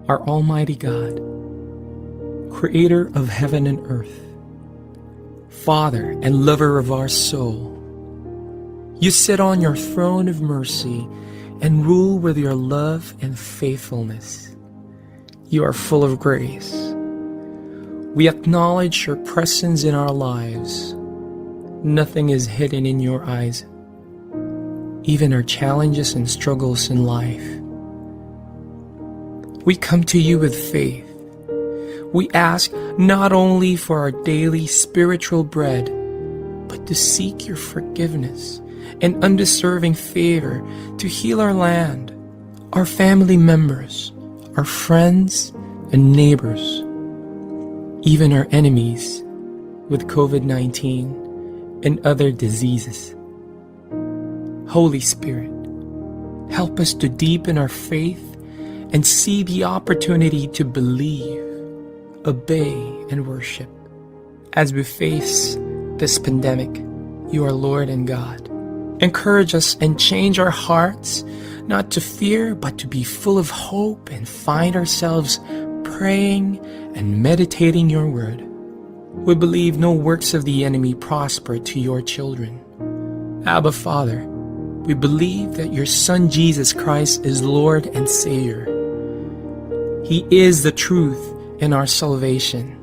our Almighty God, Creator of heaven and earth, Father and lover of our soul, you sit on your throne of mercy and rule with your love and faithfulness. You are full of grace. We acknowledge your presence in our lives. Nothing is hidden in your eyes, even our challenges and struggles in life. We come to you with faith. We ask not only for our daily spiritual bread, but to seek your forgiveness and undeserving favor to heal our land, our family members, our friends and neighbors, even our enemies with COVID-19 and other diseases. Holy Spirit, help us to deepen our faith and see the opportunity to believe, obey, and worship. As we face this pandemic, you are Lord and God. Encourage us and change our hearts, not to fear, but to be full of hope and find ourselves praying and meditating your word. We believe no works of the enemy prosper to your children. Abba, Father, we believe that your Son Jesus Christ is Lord and Savior. He is the truth and our salvation.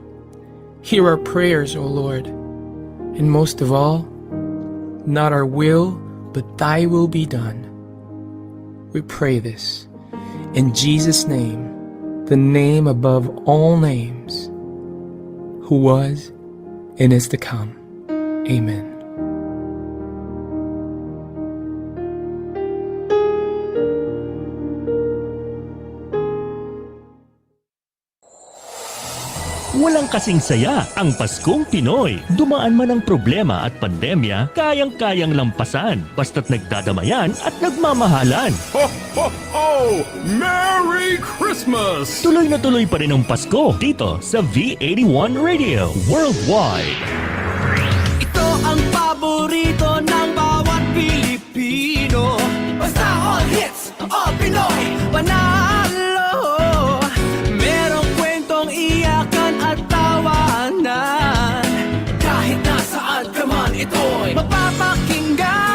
Hear our prayers, O Lord, and most of all, not our will, but thy will be done. We pray this in Jesus' name, the name above all names, who was and is to come. Amen. Walang kasing saya ang Paskong Pinoy. Dumaan man ang problema at pandemya, kayang-kayang lampasan. Basta't nagdadamayan at nagmamahalan. Ho, ho, ho! Merry Christmas! Tuloy na tuloy pa rin ang Pasko dito sa V81 Radio Worldwide. Ito ang paborito ng bawat Pilipino. Basta all hits, all Pinoy, panalo. Merong kwentong iyakan at tawanan. Kahit nasaan ka man, ito'y mapapakinggan.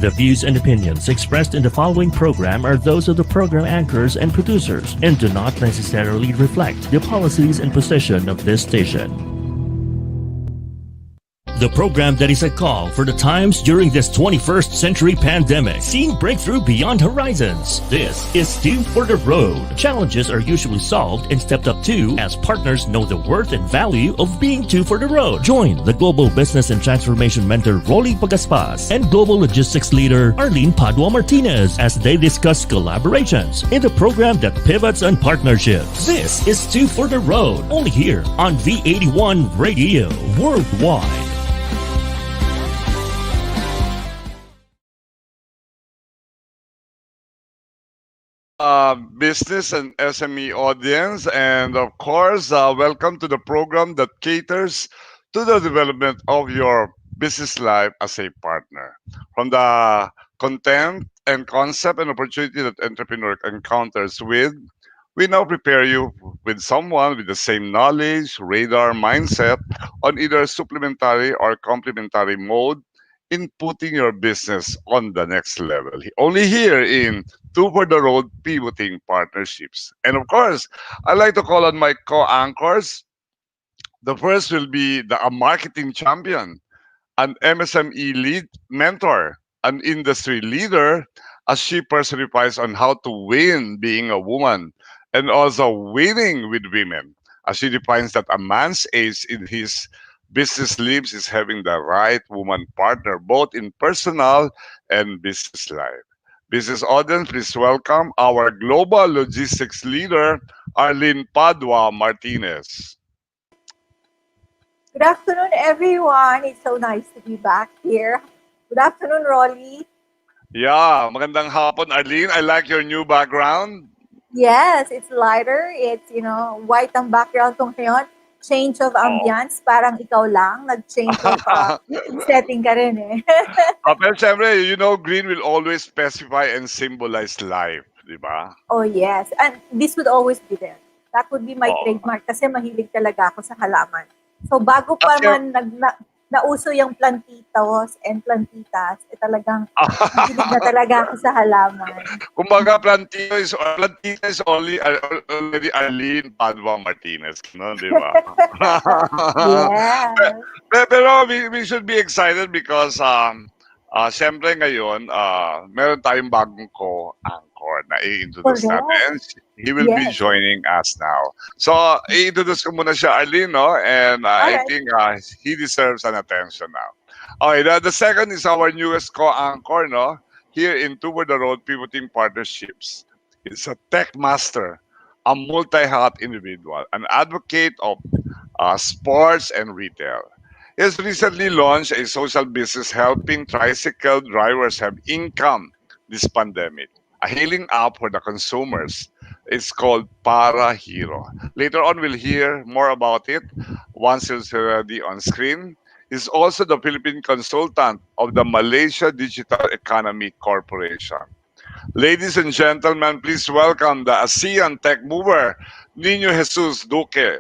The views and opinions expressed in the following program are those of the program anchors and producers and do not necessarily reflect the policies and position of this station. The program that is a call for the times during this 21st century pandemic, seeing breakthrough beyond horizons. This is Two for the Road. Challenges are usually solved and stepped up to as partners know the worth and value of being two for the road. Join the Global Business and Transformation Mentor Rolly Pagaspas and Global Logistics Leader Arlene Padua-Martinez as they discuss collaborations in the program that pivots on partnerships. This is Two for the Road, only here on V81 Radio Worldwide. Business and SME audience, and of course, welcome to the program that caters to the development of your business life as a partner. From the content and concept and opportunity that entrepreneur encounters with, we now prepare you with someone with the same knowledge, radar, mindset on either supplementary or complementary mode in putting your business on the next level. Only here in Two for the Road Pivoting Partnerships. And of course, I'd like to call on my co-anchors. The first will be a marketing champion, an MSME lead mentor, an industry leader, as she personifies on how to win being a woman and also winning with women, as she defines that a man's ace in his business lives is having the right woman partner, both in personal and business life. Business audience, please welcome our global logistics leader, Arlene Padua-Martinez. Good afternoon, everyone. It's so nice to be back here. Good afternoon, Rolly. Yeah, magandang hapon, Arlene. I like your new background. Yes, it's lighter. It's, white ang background tong ngayon. Change of ambience. Parang ikaw lang. Nag-change of setting ka rin eh. Pero syempre, green will always specify and symbolize life, di ba? Oh, yes. And this would always be there. That would be my trademark kasi mahilig talaga ako sa halaman. So, bago pa man nauso yung plantitos and plantitas, talagang mahilig na talaga ako sa halaman. Kumbaga, plantita is already Arlene Padua-Martinez, no? Di ba? Yes. Pero we should be excited because syempre ngayon, meron tayong bagong co-anchor na i-introduce natin. He will be joining us now. So, i-introduce ko muna siya, Arlene, no? And I think he deserves an attention now. Okay, the second is our newest co-anchor, no? Here in Toward the Road Pivoting Partnerships. He's a tech master, a multi-hat individual, an advocate of sports and retail. He has recently launched a social business helping tricycle drivers have income this pandemic. A hailing app for the consumers. It's called Para Hero. Later on, we'll hear more about it once it's already on screen. He's also the Philippine consultant of the Malaysia Digital Economy Corporation. Ladies and gentlemen, please welcome the ASEAN tech mover, Nino Jesus Duque.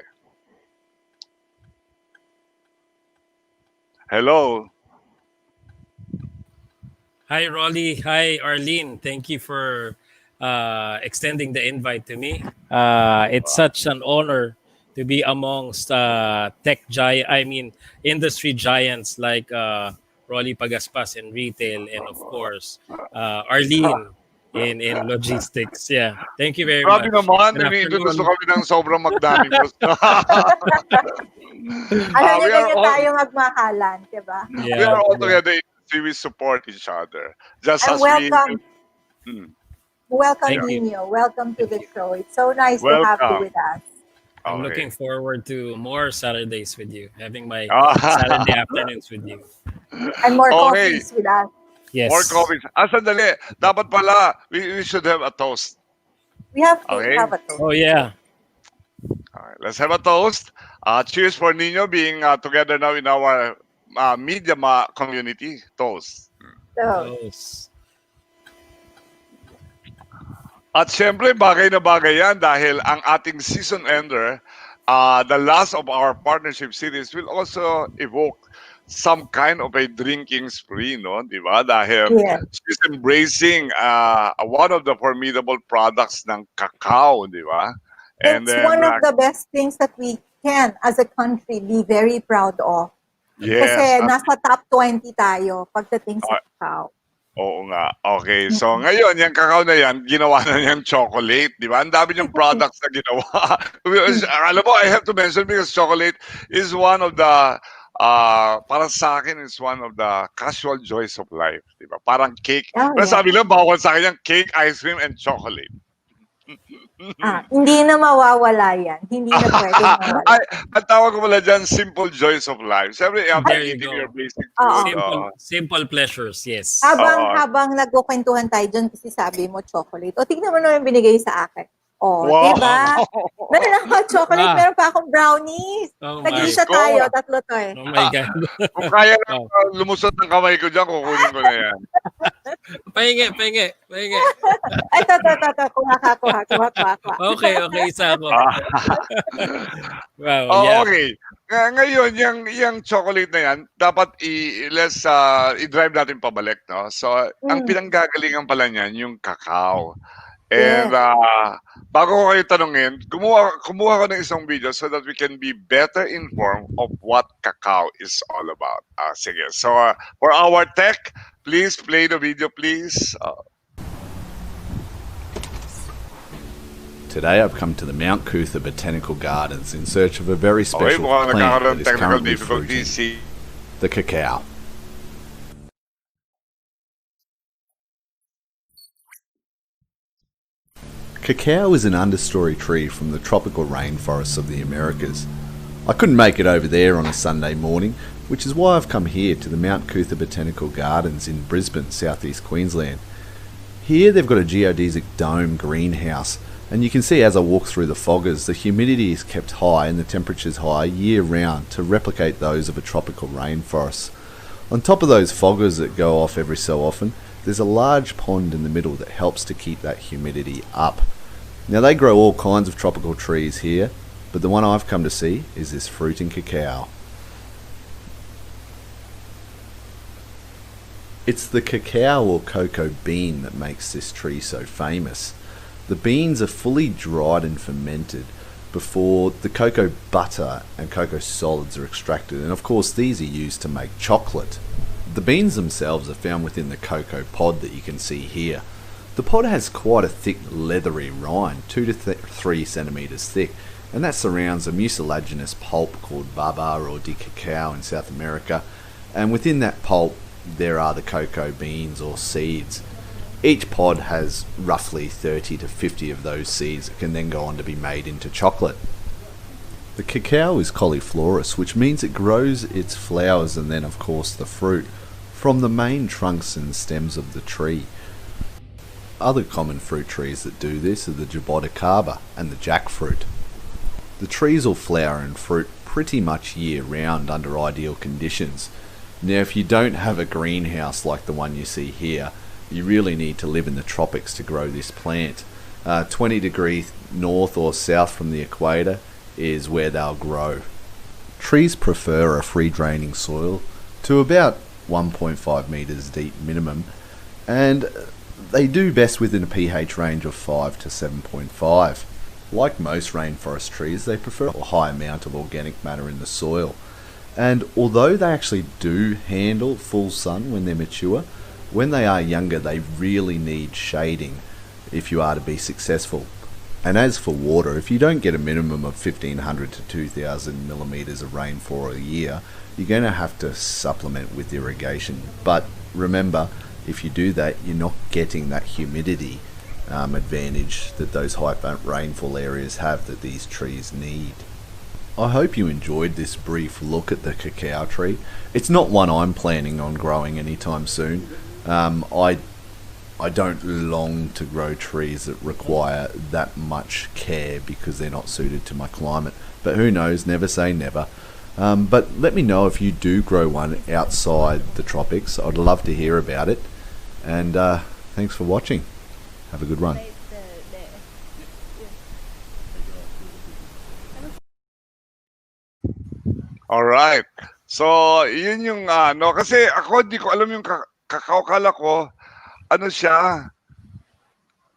Hello. Hi, Rolly. Hi, Arlene. Thank you for extending the invite to me. It's such an honor to be amongst industry giants like Rolly Pagaspas in retail and, of course, Arlene in logistics. Yeah. Thank you very Grabe much. naman, nami-introduce kami ng sobrang magdaming gusto. Alam niyo, ganyan tayo magmahalan, diba? We are all together in we support each other. Just and as welcome. Welcome, Thank Nino. Welcome to the show. It's so nice to have you with us. I'm looking forward to more Saturdays with you, having my Saturday afternoons with you. And more coffees with us. Yes. More coffees. Sandali. Dapat pala, we should have a toast. We have to have a toast. Oh, yeah. All right, let's have a toast. Cheers for Nino being together now in our media community. Toast. Toast. At syempre, bagay na bagay yan dahil ang ating season ender, the last of our partnership series will also evoke some kind of a drinking spree, no? Di ba? Dahil she's embracing one of the formidable products ng cacao, di ba? It's one of the best things that we can, as a country, be very proud of. Yes. Kasi nasa top 20 tayo pagdating sa cacao. Oo nga. Okay. So ngayon, yung cacao na yan, ginawa na niyang chocolate. Di ba? Ang dami niyang products na ginawa. Alam mo, I have to mention because chocolate is one of the, para sa akin, is one of the casual joys of life. Di ba? Parang cake. Pero sabi lang, bawal sa akin yung cake, ice cream, and chocolate. Hindi na mawawala yan. Hindi na pwede mawala. Ang tawag ko pala dyan, simple joys of life. Siyempre, There you eating go. your basic food. Simple pleasures, yes. Habang nagkukwentuhan tayo dyan kasi sabi mo chocolate. O tignan mo naman binigay sa akin. O, diba? Meron ako chocolate, meron pa akong brownies. Nag-isa tayo, tatlo to eh. Oh my God. Kung kaya lang lumusot ng kamay ko dyan, kukunin ko na yan. Pahingi. Ito. Kuha ka. Okay, isa ako. Wow, yeah. Okay. Ngayon, yung chocolate na yan, dapat let's i-drive natin pabalik, no? So, ang pinanggagalingan pala niyan, yung cacao. And bago ko kayo tanungin, kumuha ko ng isang video so that we can be better informed of what cacao is all about. Sige. So, for our tech, please play the video, please. Today I've come to the Mount Cootha Botanical Gardens in search of a very Okay, special mukhang plant nagkakaroon that is technical currently difficulties fruiting, si... the cacao. Cacao is an understory tree from the tropical rainforests of the Americas. I couldn't make it over there on a Sunday morning, which is why I've come here to the Mount Cootha Botanical Gardens in Brisbane, southeast Queensland. Here they've got a geodesic dome greenhouse, and you can see as I walk through the foggers, the humidity is kept high and the temperatures high year round to replicate those of a tropical rainforest. On top of those foggers that go off every so often, there's a large pond in the middle that helps to keep that humidity up. Now they grow all kinds of tropical trees here, but the one I've come to see is this fruiting cacao. It's the cacao or cocoa bean that makes this tree so famous. The beans are fully dried and fermented before the cocoa butter and cocoa solids are extracted, and of course these are used to make chocolate. The beans themselves are found within the cocoa pod that you can see here. The pod has quite a thick leathery rind, 2 to 3 centimeters thick, and that surrounds a mucilaginous pulp called baba or de cacao in South America, and within that pulp there are the cocoa beans or seeds. Each pod has roughly 30 to 50 of those seeds that can then go on to be made into chocolate. The cacao is cauliflorous, which means it grows its flowers and then of course the fruit from the main trunks and stems of the tree. Other common fruit trees that do this are the jaboticaba and the jackfruit. The trees will flower and fruit pretty much year round under ideal conditions. Now if you don't have a greenhouse like the one you see here, you really need to live in the tropics to grow this plant. 20 degrees north or south from the equator is where they'll grow. Trees prefer a free draining soil to about 1.5 meters deep minimum, and they do best within a pH range of 5 to 7.5. Like most rainforest trees, they prefer a high amount of organic matter in the soil. And although they actually do handle full sun when they're mature, when they are younger they really need shading if you are to be successful. And as for water, if you don't get a minimum of 1500 to 2000 millimeters of rain for a year, you're going to have to supplement with irrigation. But remember, if you do that, you're not getting that humidity advantage that those high rainfall areas have that these trees need. I hope you enjoyed this brief look at the cacao tree. It's not one I'm planning on growing anytime soon. I don't long to grow trees that require that much care because they're not suited to my climate. But who knows, never say never. But let me know if you do grow one outside the tropics. I'd love to hear about it. And thanks for watching. Have a good run. Alright. So, yun yung kasi ako di ko alam yung kakao, kala ko, ano siya,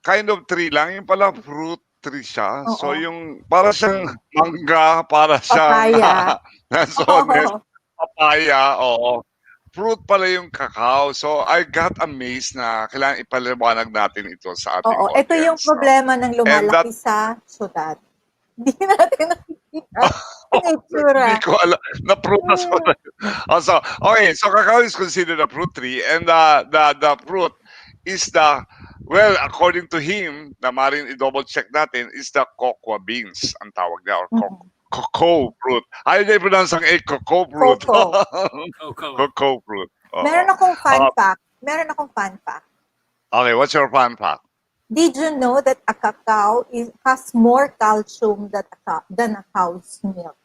kind of tree lang, yung pala fruit tree siya. Oo. So, yung para siyang mangga, para Papaya. siyang Oo. papaya, oo. Fruit pala yung kakao. So, I got amazed na kailangan ipaliwanag natin ito sa ating Oo, audience. ito yung problema ng lumalaki And sa syudad. Hindi natin nakikita ang itsura. Hindi ko alam. Na-prutas ko na. So, okay, so cacao is considered a fruit tree, and the fruit is well, according to him, na maring i-double check natin, is the cocoa beans, ang tawag niya, or cocoa fruit. Ayaw niya i-pronounce ang cocoa fruit. Cocoa. Cocoa fruit. Meron akong fun fact. Okay, what's your fun fact? Did you know that a cacao has more calcium than a cow's milk?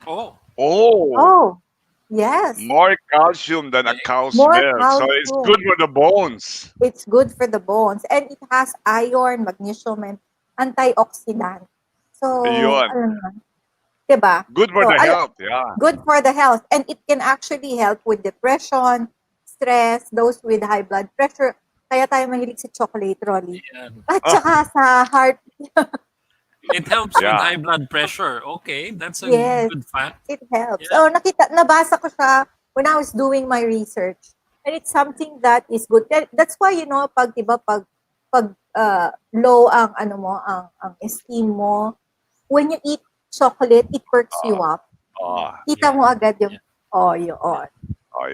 Oh. Oh, yes. More calcium than a cow's More milk. So it's calcium. good for the bones. It's good for the bones. And it has iron, magnesium, and antioxidant. So, Ayun. diba? Good for So, the health, yeah. Good for the health. And it can actually help with depression, stress, those with high blood pressure. Kaya tayo mahilig sa chocolate, Rolly. Yeah. At saka sa heart. It helps with Yeah. high blood pressure. Okay, that's a Yes. good fact. It helps. Yeah. Oh, nabasa ko siya when I was doing my research. And it's something that is good. That's why, pag low ang ano mo, ang esteem mo. When you eat chocolate, it perks you up. Kita mo agad yung yun.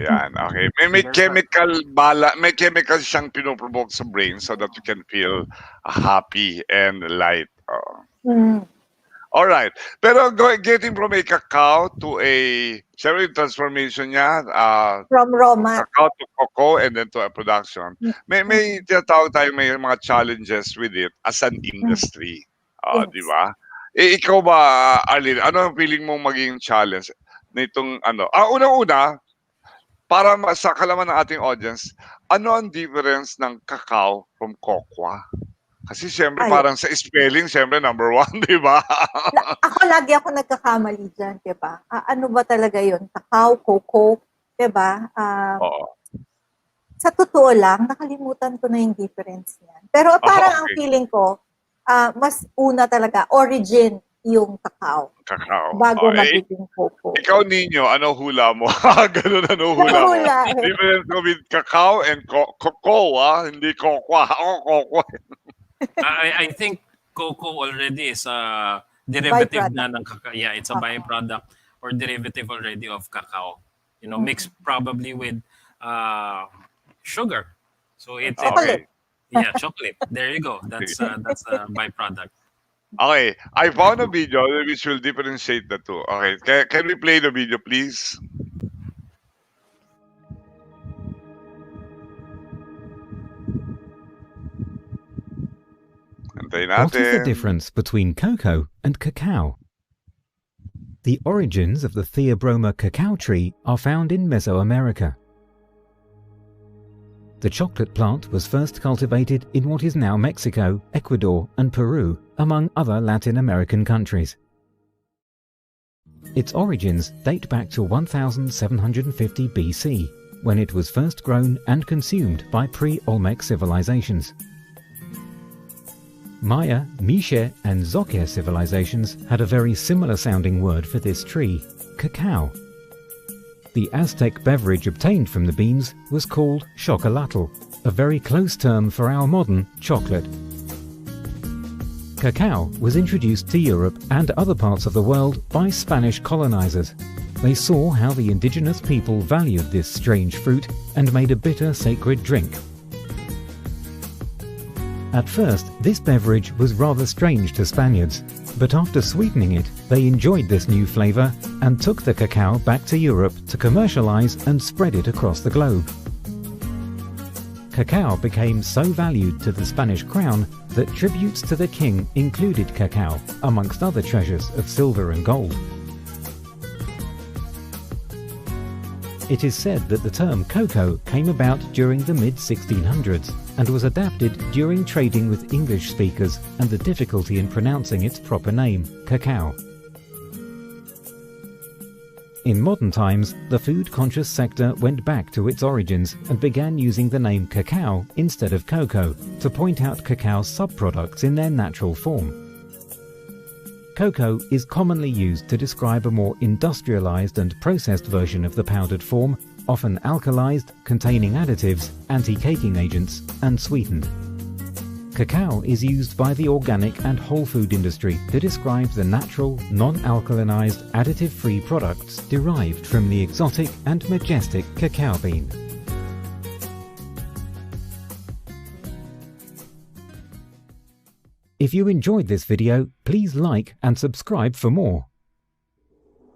Yan. Okay. May may chemical siyang pinoprovoke sa brain so that you can feel happy and light. All right. Pero getting from a cacao to siyempre yung transformation niya, From Roma. cacao to cocoa and then to a production. May tinatawag tayo may mga challenges with it as an industry. Yes. Di ba? Ikaw ba, Arlene, ano ang feeling mong maging challenge nitong ano? Unang-una, para sa kalaman ng ating audience, ano ang difference ng cacao from cocoa? Kasi siyempre parang sa spelling, siyempre number 1, di ba? Lagi ako nagkakamali dyan, di ba? Ano ba talaga yun? Cacao, cocoa, di ba? Sa totoo lang, nakalimutan ko na yung difference niyan. Pero parang ang feeling ko, mas una talaga, origin yung cacao. Bago magiging cocoa. Ikaw, Nino, ano hula mo? Ganun, ano hula mo? Difference with cacao and cocoa, hindi cocoa. Cocoa. I think cocoa already is a derivative na ng cacao. Yeah, it's a byproduct or derivative already of cacao. You know, mixed probably with sugar. So it's chocolate. Chocolate. There you go. That's a byproduct. Okay, I found a video which will differentiate the two. Okay, can we play the video, please? What is the difference between cocoa and cacao? The origins of the Theobroma cacao tree are found in Mesoamerica. The chocolate plant was first cultivated in what is now Mexico, Ecuador, and Peru, among other Latin American countries. Its origins date back to 1750 BC, when it was first grown and consumed by pre-Olmec civilizations. Maya, Mixe, and Zoque civilizations had a very similar sounding word for this tree, cacao. The Aztec beverage obtained from the beans was called chocolatl, a very close term for our modern chocolate. Cacao was introduced to Europe and other parts of the world by Spanish colonizers. They saw how the indigenous people valued this strange fruit and made a bitter sacred drink. At first, this beverage was rather strange to Spaniards, but after sweetening it, they enjoyed this new flavor and took the cacao back to Europe to commercialize and spread it across the globe. Cacao became so valued to the Spanish crown that tributes to the king included cacao, amongst other treasures of silver and gold. It is said that the term cocoa came about during the mid-1600s and was adapted during trading with English speakers and the difficulty in pronouncing its proper name, cacao. In modern times, the food-conscious sector went back to its origins and began using the name cacao instead of cocoa to point out cacao's subproducts in their natural form. Cocoa is commonly used to describe a more industrialized and processed version of the powdered form, often alkalized, containing additives, anti-caking agents, and sweetened. Cacao is used by the organic and whole food industry to describe the natural, non-alkalinized, additive-free products derived from the exotic and majestic cacao bean. If you enjoyed this video, please like and subscribe for more.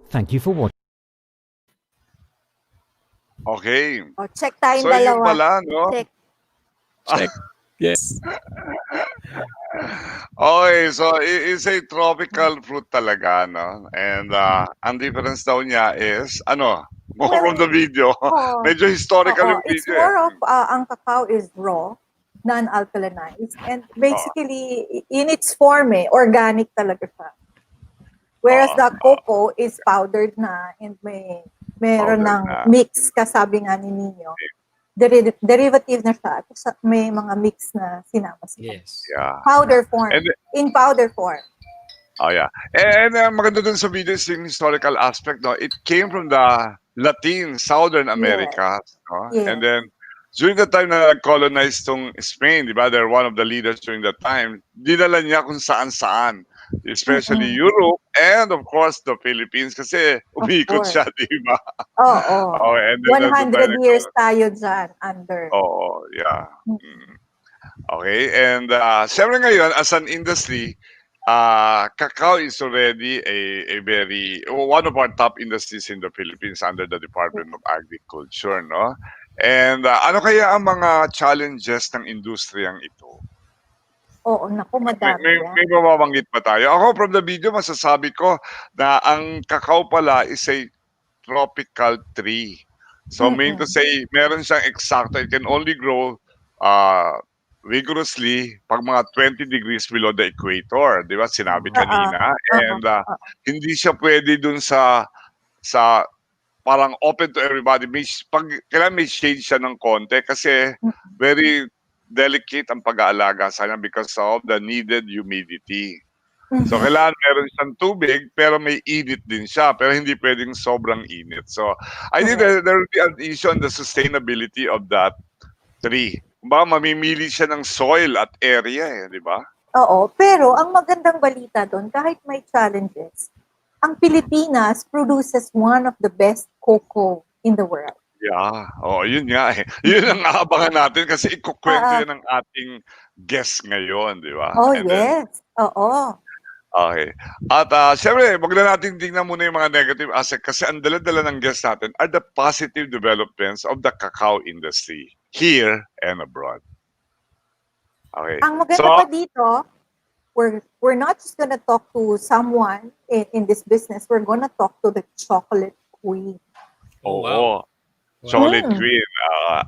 Thank you for watching. Okay. Check tayong So yun dalawa. pala, no? Check. Yes. Okay, so it's a tropical fruit talaga, no? And ang difference daw niya is, more from the video. Medyo historical yung It's video. more of, ang cacao is raw, non-alkalinized, and basically, in its form, organic talaga siya. Whereas the cocoa is powdered na and meron ng mix, kasabi nga ni Nino. Derivative na siya. May mga mix na sinama siya. Yes. Yeah. Powder form. And- In powder form. Oh, yeah. And maganda dun sa video is yung historical aspect, no? It came from the Latin, Southern America. No? Yes. And then, during the time na nag-colonize tong Spain, di ba? They're one of the leaders during that time. Dinala niya kung saan-saan. Especially Europe and of course the Philippines kasi umikot course. siya, di ba? Oo. Oh, and then 100 years tayo dyan under. Oo, yeah. Okay, and syempre ngayon, as an industry, cacao is already a very, one of our top industries in the Philippines under the Department of Agriculture, no? And ano kaya ang mga challenges ng industriyang ito? Oo, naku, madami yan. May mababanggit pa tayo. Ako, from the video, masasabi ko na ang cacao pala is a tropical tree. So, mean to say, meron siyang eksakto. It can only grow rigorously pag mga 20 degrees below the equator. Di ba? Sinabi kanina. And hindi siya pwede dun sa parang open to everybody. Kailangan may shade siya ng konti kasi very delicate ang pag-aalaga sa kanya because of the needed humidity. So, kailangan meron siyang tubig, pero may init din siya. Pero hindi pwedeng sobrang init. So, I think there will be an issue on the sustainability of that tree. Baka mamimili siya ng soil at area, di ba? Oo, pero ang magandang balita doon, kahit may challenges, ang Pilipinas produces one of the best cocoa in the world. Yeah. Oh, yun nga eh. Yun ang aabangan natin kasi ikukwento yun ng ating guest ngayon, di ba? Oh, and yes. Oo. Okay. At syempre, wag na natin tingnan muna yung mga negative aspect kasi ang dala-dala ng guest natin are the positive developments of the cacao industry here and abroad. Okay. Ang maganda pa dito, we're not just gonna talk to someone in this business. We're gonna talk to the chocolate queen. Oo. Wow. Chocolate Queen.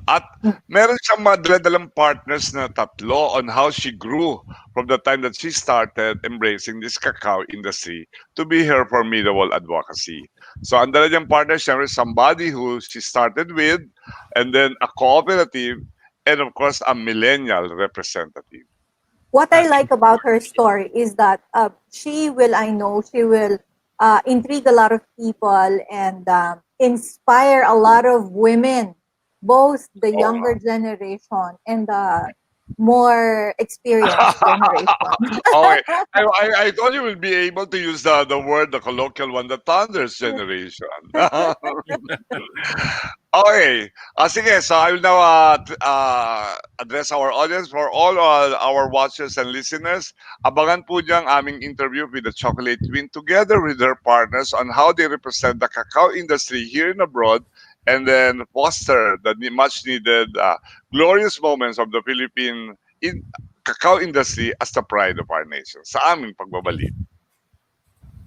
At meron siyang mga daladalang partners na tatlo on how she grew from the time that she started embracing this cacao industry to be her formidable advocacy. So, ang dala niyang partner, syempre, somebody who she started with, and then a cooperative, and of course, a millennial representative. What I like about her story is that she will intrigue a lot of people and inspire a lot of women, both the younger generation and the more experienced generation. Okay. I thought you would be able to use the word, the colloquial one, the Thunder's generation. Okay. Sige, so I will now address our audience. For all our watchers and listeners, abangan po niyo ang aming interview with the Chocolate Queen together with her partners on how they represent the cacao industry here and abroad and then foster the much-needed glorious moments of the Philippine cacao industry as the pride of our nation. Sa aming pagbabalik.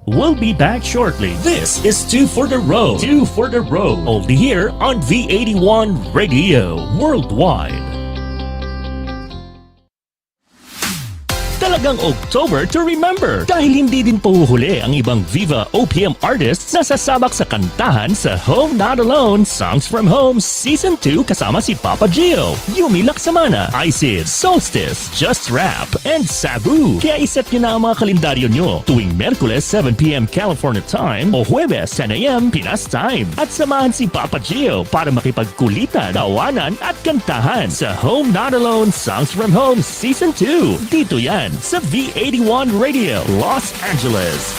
We'll be back shortly. This is Two for the Road. Two for the Road. Only here on V81 Radio Worldwide. Talagang October to remember dahil hindi din pahuhuli ang ibang Viva OPM artists na sasabak sa kantahan sa Home Not Alone Songs from Home Season 2 kasama si Papa Gio, Yumi Laksamana, Isis, Solstice, Just Rap, and Sabu. Kaya iset nyo na ang mga kalendaryo nyo tuwing Merkules 7pm California Time o Huwebes 10am Pinas Time at samahan si Papa Gio para makipagkulitan, tawanan at kantahan sa Home Not Alone Songs from Home Season 2. Dito yan sa V81 Radio, Los Angeles.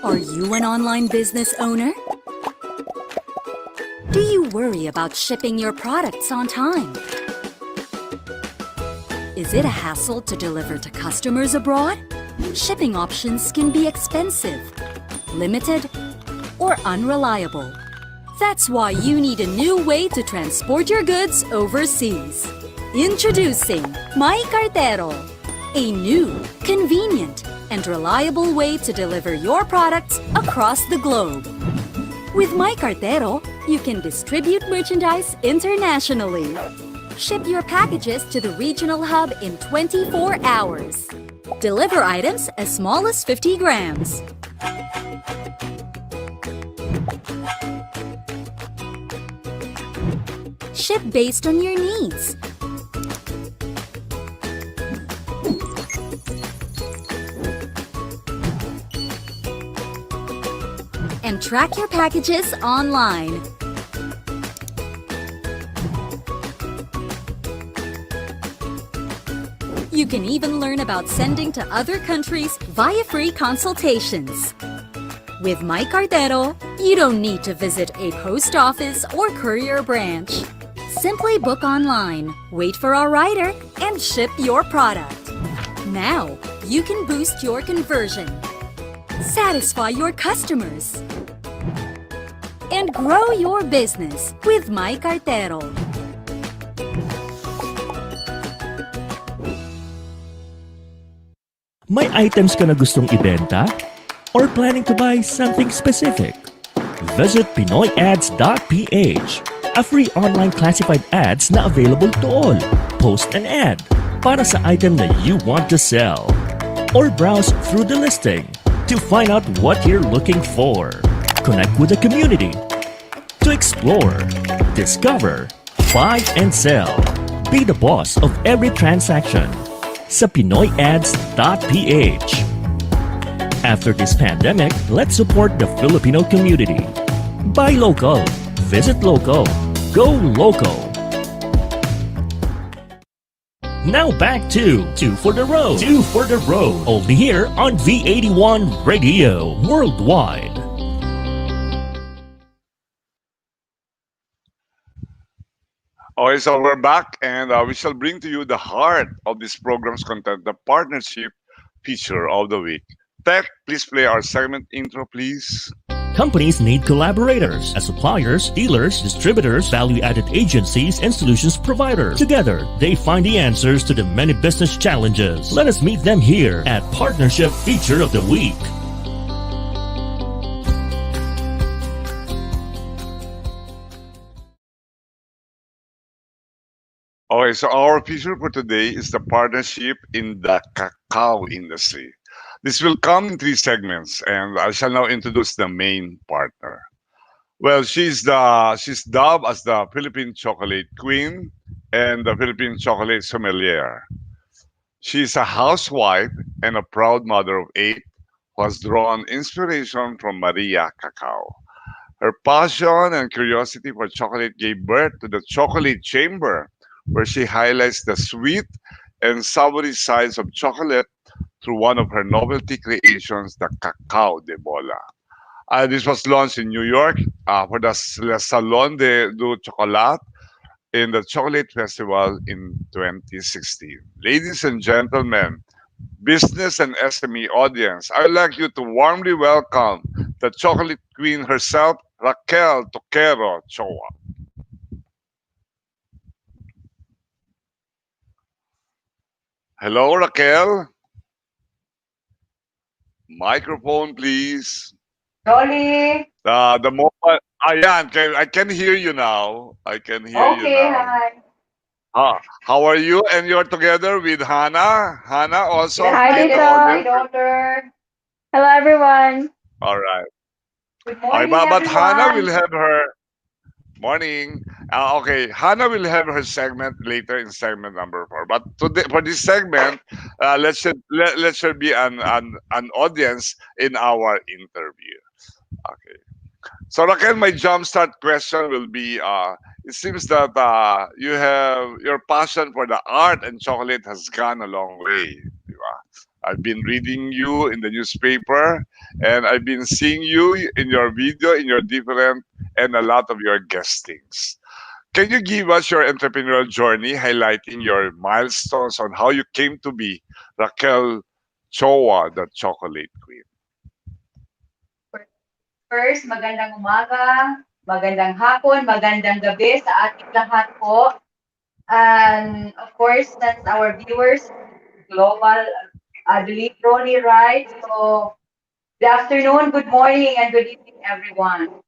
Are you an online business owner? Do you worry about shipping your products on time? Is it a hassle to deliver to customers abroad? Shipping options can be expensive, limited, or unreliable. That's why you need a new way to transport your goods overseas. Introducing My Cartero, a new, convenient, and reliable way to deliver your products across the globe. With My Cartero, you can distribute merchandise internationally. Ship your packages to the regional hub in 24 hours. Deliver items as small as 50 grams. Ship based on your needs. and track your packages online. You can even learn about sending to other countries via free consultations. With My Cartero, you don't need to visit a post office or courier branch. Simply book online, wait for our rider, and ship your product. Now, you can boost your conversion, satisfy your customers, and grow your business with My Cartero. May items ka na gustong ibenta? Or planning to buy something specific? Visit PinoyAds.ph, a free online classified ads na available to all. Post an ad para sa item na you want to sell. Or browse through the listing to find out what you're looking for. Connect with the community to explore, discover, buy and sell. Be the boss of every transaction sa PinoyAds.ph. After this pandemic, let's support the Filipino community. Buy local, visit local, go local. Now back to Two for the Road. Two for the Road. Only here on V81 Radio Worldwide. Okay, so we're back, and we shall bring to you the heart of this program's content, the partnership feature of the week. Tech, please play our segment intro, please. Companies need collaborators as suppliers, dealers, distributors, value-added agencies, and solutions providers. Together, they find the answers to the many business challenges. Let us meet them here at Partnership Feature of the Week. Okay, so our feature for today is the partnership in the cacao industry. This will come in three segments, and I shall now introduce the main partner. Well, she's dubbed as the Philippine Chocolate Queen and the Philippine Chocolate Sommelier. She's a housewife and a proud mother of 8 who has drawn inspiration from Maria Cacao. Her passion and curiosity for chocolate gave birth to the Chocolate Chamber, where she highlights the sweet and savory sides of chocolate through one of her novelty creations, the Cacao de Bola. This was launched in New York for the Salon du Chocolat in the Chocolate Festival in 2016. Ladies and gentlemen, business and SME audience, I'd like you to warmly welcome the chocolate queen herself, Raquel Toquero-Choa. Hello, Raquel. Microphone, please. Dolly. The moment, I can hear you now. I can hear you Okay, now. hi. How are you? And you're together with Hannah. Hannah also. Yeah, hi, greet the Tito, my audience. daughter. Hello, everyone. All right. Good Okay, morning, but Hannah will everyone. have her morning. Okay, Hannah will have her segment later in segment number 4. But today, for this segment, let should be an audience in our interview. Okay. So Raquel, my jumpstart question will be: it seems that you have your passion for the art and chocolate has gone a long way. di ba? I've been reading you in the newspaper, and I've been seeing you in your video, in your different, and a lot of your guestings. Can you give us your entrepreneurial journey, highlighting your milestones on how you came to be Raquel Choa, the Chocolate Queen? First, magandang umaga, magandang hapon, magandang gabi sa ating lahat po. And of course, that's our viewers, global, I believe, Ronnie, right? So, good afternoon, good morning, and good evening, everyone.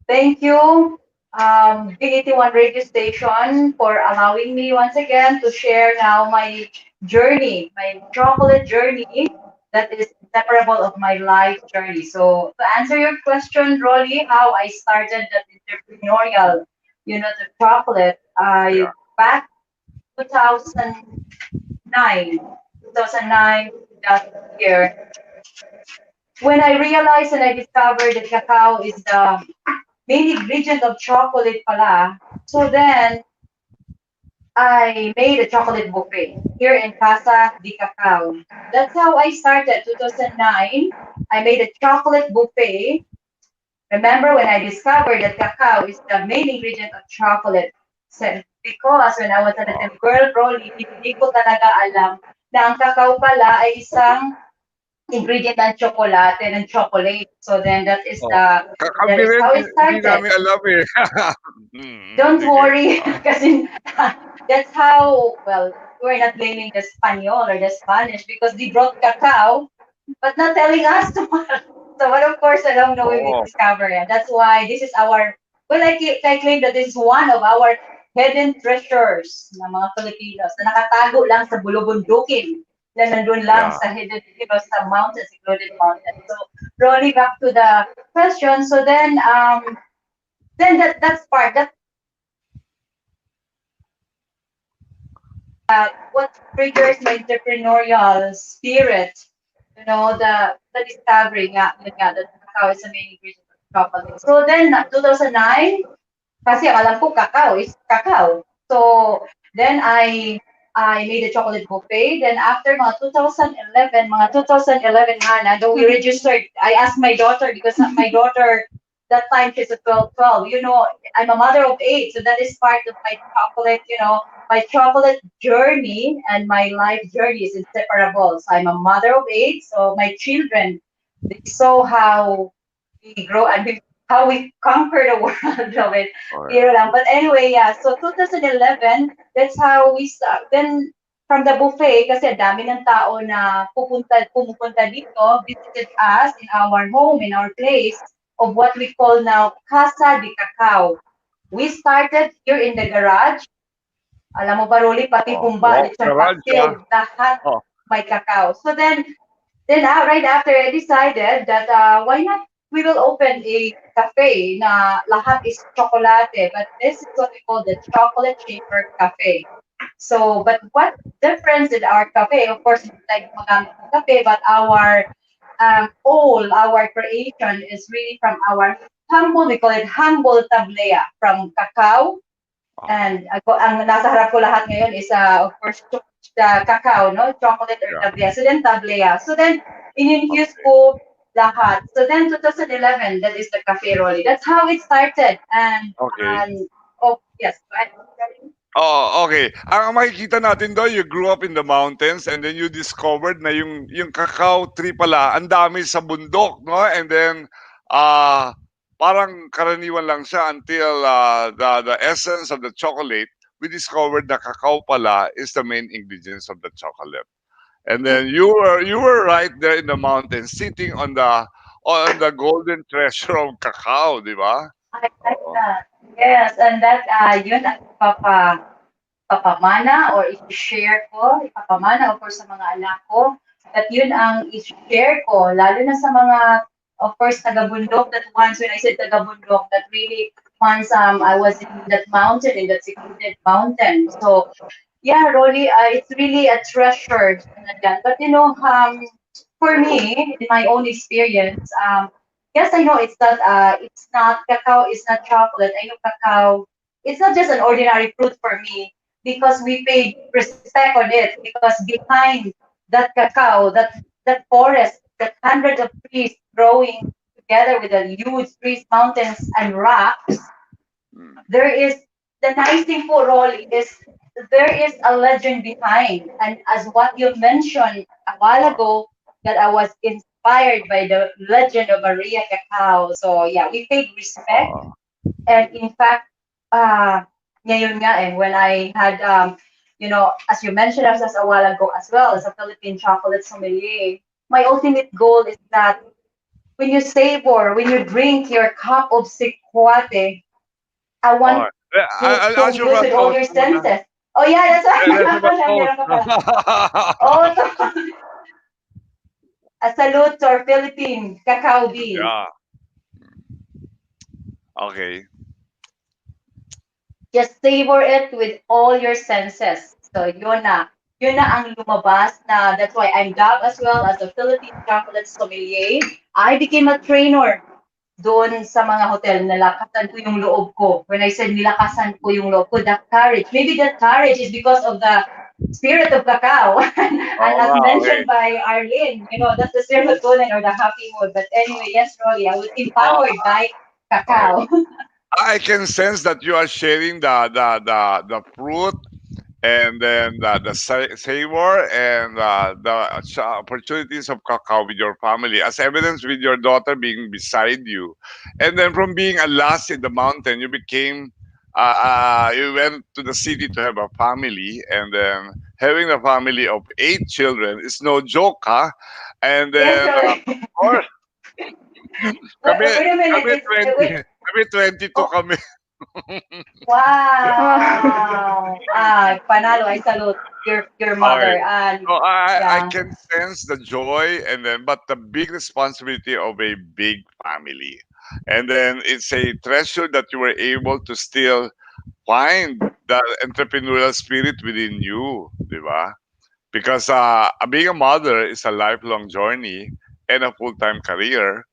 Thank you, V81 radio station, for allowing me once again to share now my journey, my chocolate journey that is inseparable of my life journey. So to answer your question, Rolly, how I started that entrepreneurial, the chocolate, Yeah. back 2009, that year, when I realized and I discovered that cacao is the main ingredient of chocolate pala, so then I made a chocolate buffet here in Casa de Cacao. That's how I started, 2009. I made a chocolate buffet. Remember when I discovered that cacao is the main ingredient of chocolate? So, because when I was a little girl, Rolly, hindi ko talaga alam na ang cacao pala ay isang ingredient ng chocolate and chocolate. So then that is Kami rin, how it hindi started. namin alam eh. Don't Sige. worry, kasi that's how, well, we're not blaming the Spanish or the Spanish because they brought cacao, but not telling us to. So, but of course, I don't know if we discover it. That's why this is our, well, I claim that this is one of our hidden treasures ng mga Filipinos na nakatago lang sa bulubundukin na nandun lang sa hidden, sa mountains, secluded mountains. So, rolling back to the question, so then that's part, what triggers my entrepreneurial spirit, the discovery that cacao is the main ingredient of chocolate. So then, 2009, kasi alam ko cacao is cacao. So then I made a chocolate buffet. Then after mga 2011, Hannah, though we registered, I asked my daughter because my daughter, that time she's a 12. I'm a mother of 8, so that is part of my chocolate, my chocolate journey and my life journey is inseparable. So I'm a mother of 8, so my children, they saw how we grow and how we conquer the world of it. But anyway, so 2011, that's how we start. Then from the buffet, kasi dami ng tao na pumupunta dito, visited us in our home, in our place of what we call now Casa de Cacao. We started here in the garage. Alam mo ba, Rolly, pati pumba, lahat may cacao. So then right after I decided that why not we will open a cafe na lahat is chocolate, but this is what we call the chocolate shaper cafe. So, but what difference in our cafe, of course, it's like magamit ng cafe, but our all our creation is really from our humble, we call it humble tablea, from cacao. And ang nasa harap ko lahat ngayon is, of course, the cacao, no? Chocolate or tablea. So then tablea. So then, in-infuse ko lahat. So then, 2011, that is the cafe Rolly. That's how it started. And, yes. Oh, okay. Ang makikita natin doon, you grew up in the mountains and then you discovered na yung cacao tree pala, ang dami sa bundok, no? And then, parang karaniwan lang siya until the essence of the chocolate, we discovered that cacao pala is the main ingredients of the chocolate. And then you were right there in the mountains, sitting on the golden treasure of cacao, di ba? I like that. Yes, and that yun ang papamana or i-share ko, ipapamana of course sa mga anak ko, that yun ang i-share ko, lalo na sa mga, of course, taga-bundok, that once when I said taga-bundok, that really once I was in that mountain, in that secluded mountain. So, yeah, Rolly, it's really a treasure. But for me, in my own experience, yes, I know it's not cacao, it's not chocolate. I know cacao, it's not just an ordinary fruit for me because we paid respect on it because behind that cacao, that forest, that hundreds of trees growing together with the huge trees, mountains, and rocks, there is, the nice thing for Rolly is there is a legend behind. And as what you mentioned a while ago, that I was inspired by the legend of Maria Cacao. So yeah, we paid respect. And in fact, ngayon nga, when I had, as you mentioned as a while ago as well, as a Philippine chocolate sommelier, my ultimate goal is that when you savor, when you drink your cup of sikwate, I want to use with all your senses. Oh yeah, that's why. A salute to our Philippine cacao bean. Yeah. Okay. Just savor it with all your senses. So yun na ang lumabas na, that's why I'm dubbed as well as a Philippine chocolate sommelier. I became a trainer doon sa mga hotel. Nilakasan ko yung loob ko. When I said nilakasan ko yung loob ko, that courage. Maybe that courage is because of the spirit of Cacao. And as mentioned by Arlene, that's the serotonin or the happy mood. But anyway, yes, Rolly, I was empowered by Cacao. I can sense that you are sharing the fruit and then the savor and the opportunities of cacao with your family, as evidence with your daughter being beside you. And then from being a last in the mountain, you became you went to the city to have a family, and then having a family of 8 children is no joke, huh? And then or kami, Wait a minute. kami 22 kami. Wow! Panalo, I salute your mother. And So I yeah. can sense the joy, and then but the big responsibility of a big family, and then it's a treasure that you were able to still find the entrepreneurial spirit within you, di ba? Because being a mother is a lifelong journey and a full-time career,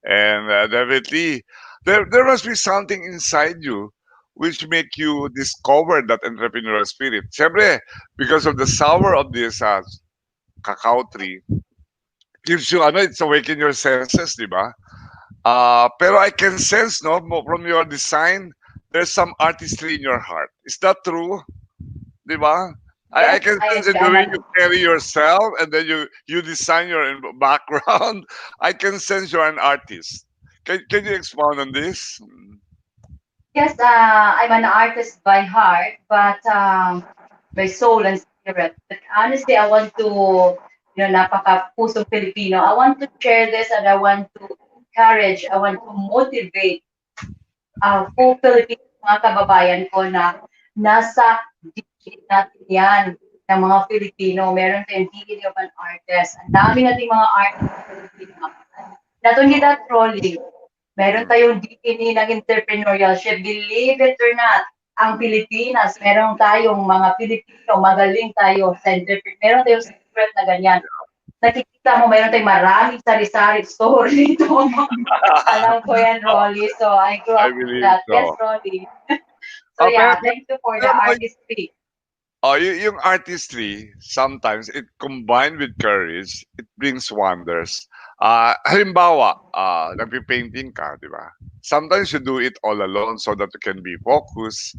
and definitely there must be something inside you which make you discover that entrepreneurial spirit. Siyempre, because of the sour of this cacao tree, gives you, it's awaken your senses, di ba? Pero I can sense, no, from your design, there's some artistry in your heart. Is that true? Di ba? I Yes, can sense it the way you carry yourself, and then you design your background. I can sense you're an artist. Can you expound on this? Yes, I'm an artist by heart, but by soul and spirit. But honestly, I want to, napaka-pusong Filipino. I want to share this, and I want to encourage, I want to motivate full Filipino mga kababayan ko na nasa DNA natin yan ng mga Filipino. Meron tayong DNA of an artist. Ang dami nating mga artists sa Filipino. Not only that, Rolly, meron tayong DNA ng entrepreneurship. Believe it or not, ang Pilipinas, meron tayong mga Pilipino, magaling tayo sa entrepreneur. Meron tayong secret na ganyan. Nakikita mo, meron tayong maraming sari-sari story dito. Alam ko yan, Rolly. So, I grew up with that. So. Yes, Rolly. So, yeah, thank you for the artistry. Yung artistry, sometimes it combined with courage, it brings wonders. Halimbawa, nagpi-painting ka, di ba? Sometimes you do it all alone so that you can be focused.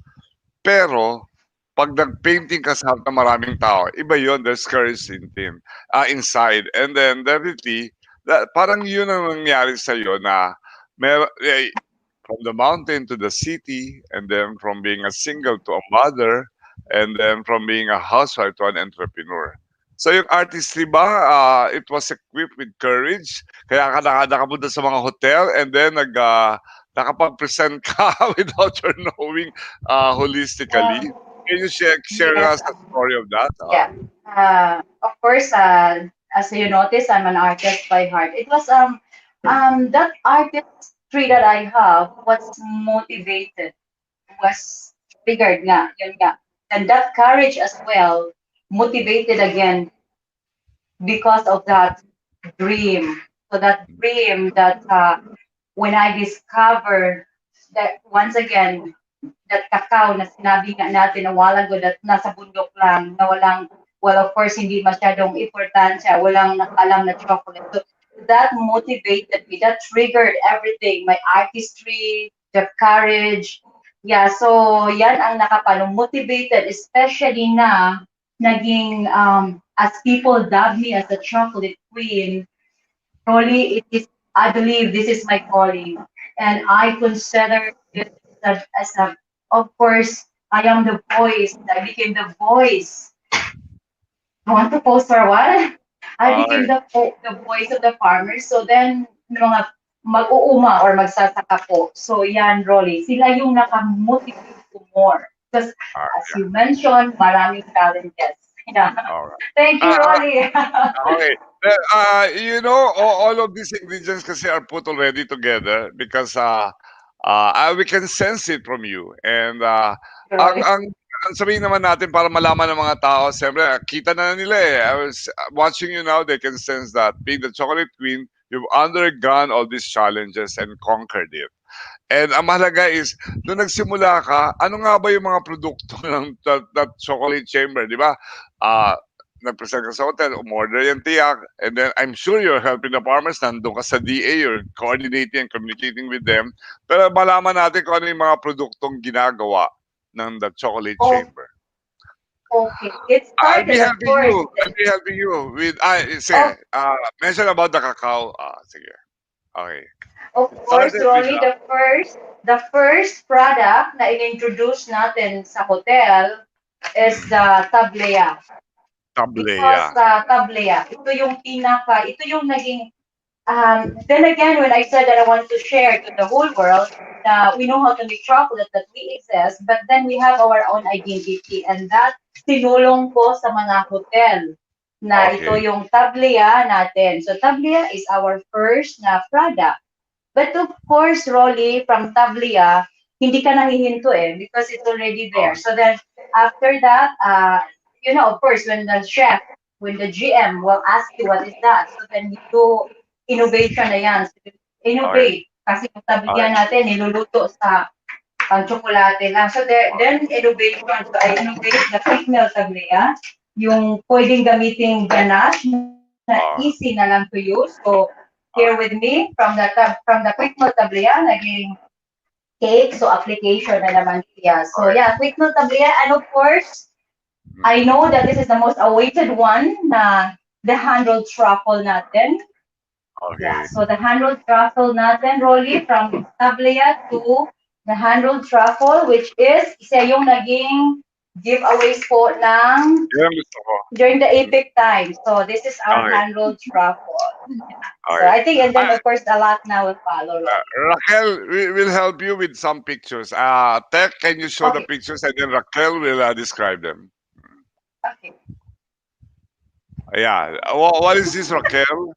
Pero, pag nag-painting ka sa harap ng maraming tao, iba yun, there's courage inside. And then, definitely, parang yun ang nangyari sa'yo na from the mountain to the city, and then from being a single to a mother, and then from being a housewife to an entrepreneur. So yung artistry ba, it was equipped with courage, kaya ka nakapunta sa mga hotel, and then nakapag-present ka without your knowing holistically. Can you share us the story of that? Yeah. Of course, as you notice, I'm an artist by heart. It was that artistry that I have was motivated, was triggered nga, yun nga. And that courage as well, motivated again because of that dream. So that dream that when I discovered that once again, that cacao na sinabi nga natin na walang good at nasa bundok lang, na walang, well, of course, hindi masyadong importansya, walang nakalam na chocolate. So that motivated me, that triggered everything, my artistry, the courage. Yeah, so yan ang motivated, especially na naging, as people dub me as a chocolate queen, Rolly, I believe this is my calling. And I consider it as a, of course, I am the voice. I became the voice. I want to post for what? I became the voice of the farmers. So then, mga mag-uuma or magsasaka po. So yan, Rolly, sila yung nakamotivate ko more. Because as you mentioned, maraming challenges. Yeah. Thank you, Rolly. Okay. All of these ingredients kasi are put already together because we can sense it from you. And ang sabihin naman natin para malaman ng mga tao, siyempre, kita na nila eh. I was watching you now, they can sense that being the chocolate queen, You've undergone all these challenges and conquered it. And ang mahalaga is, nung nagsimula ka, ano nga ba yung mga produkto ng that chocolate chamber, di ba? Nag-present ka sa hotel, umorder yung tiyak, and then I'm sure you're helping the farmers, nandun ka sa DA, you're coordinating and communicating with them. Pero malaman natin kung ano yung mga produktong ginagawa ng the chocolate chamber. Okay. It I'll be started, of helping course. you. I'll be helping you with, mention about the cacao. Sige. Okay. Of course, Ronnie, the first product na in-introduce natin sa hotel is the tablea. Because tablea, ito yung naging, then again, when I said that I want to share to the whole world, we know how to make chocolate, that we exist, but then we have our own identity, and that tinulong ko sa mga hotel na ito yung tablea natin. So tablea is our first na product. But of course, Rolly, from tablea, hindi ka nahihinto because it's already there. So then after that, of course, when the chef, when the GM will ask you what is that, so then you do innovation na yan. So, innovate. Kasi yung tablea natin, niluluto sa pang-chocolate lang. So then innovation. So I innovate the quick melt tablea, yung pwedeng gamitin ganache, na easy na lang to use. So here with me from the quick melt tablea, naging cake, so application na naman siya. So yeah, quick melt tablea, and of course, I know that this is the most awaited one, na the hand-rolled truffle natin. Okay. Yeah, so the hand-rolled truffle natin, Rolly, from tablea to the hand-rolled truffle, which is isa yung naging giveaways po ng during the epic time. So this is our hand-rolled truffle. So I think, and then of course a lot now will follow. Raquel will help you with some pictures. Tech, can you show the pictures, and then Raquel will describe them. Okay. Yeah. What is this, Raquel?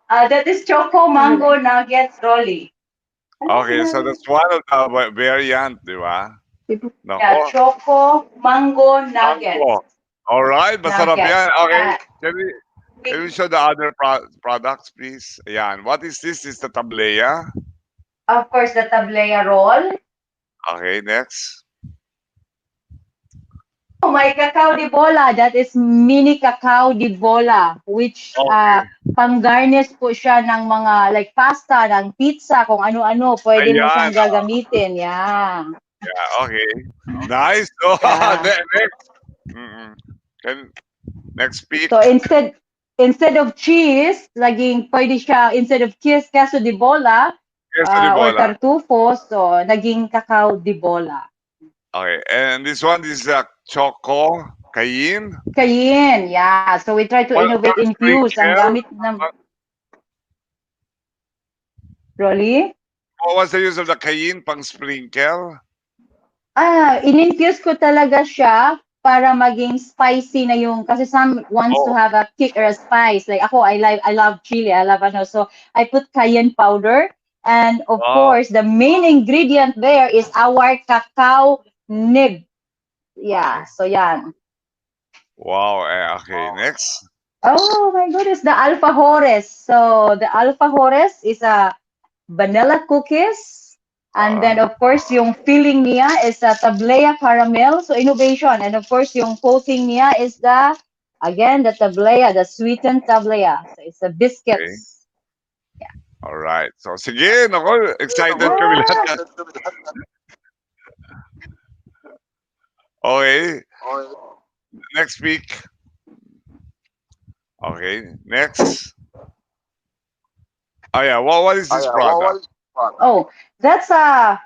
That is choco mango nuggets, Rolly. Okay, so that's one of the variant, di ba? Yeah, choco mango nuggets. Mango. All right, masarap yan. Okay, can we show the other products, please? Ayan. What is this? Is the tablea? Of course, the tablea roll. Okay, next. Oh, my cacao di bola. That is mini cacao di bola, which pang-garnish po siya ng mga like pasta, ng pizza, kung ano-ano. Pwede mo siyang gagamitin. Yeah. Yeah, okay. Nice. Oh, next. Next speak. So instead of cheese, laging pwede siya, instead of queso di bola, or tartufo, so naging cacao di bola. Okay, and this one is choco cayenne. Cayenne, yeah. So we try to innovate, infuse ang gamit ng Rolly? What was the use of the cayenne pang sprinkle? In-infuse ko talaga siya para maging spicy na yung, kasi some wants to have a kick or a spice. Like ako, I love chili, I love ano. So I put cayenne powder, and of course, the main ingredient there is our cacao nib. Yeah, so yan. Wow, okay, next. Oh my goodness, the alfajores. So the alfajores is a vanilla cookies, and then of course yung filling niya is a tablea caramel, so innovation, and of course yung coating niya is the tablea, the sweetened tablea. So it's a biscuits. Okay. Yeah. All right. So sige, nako, excited kami lahat. Okay. Next week. Okay. Next. Oh yeah. What is this product? Oh, that's a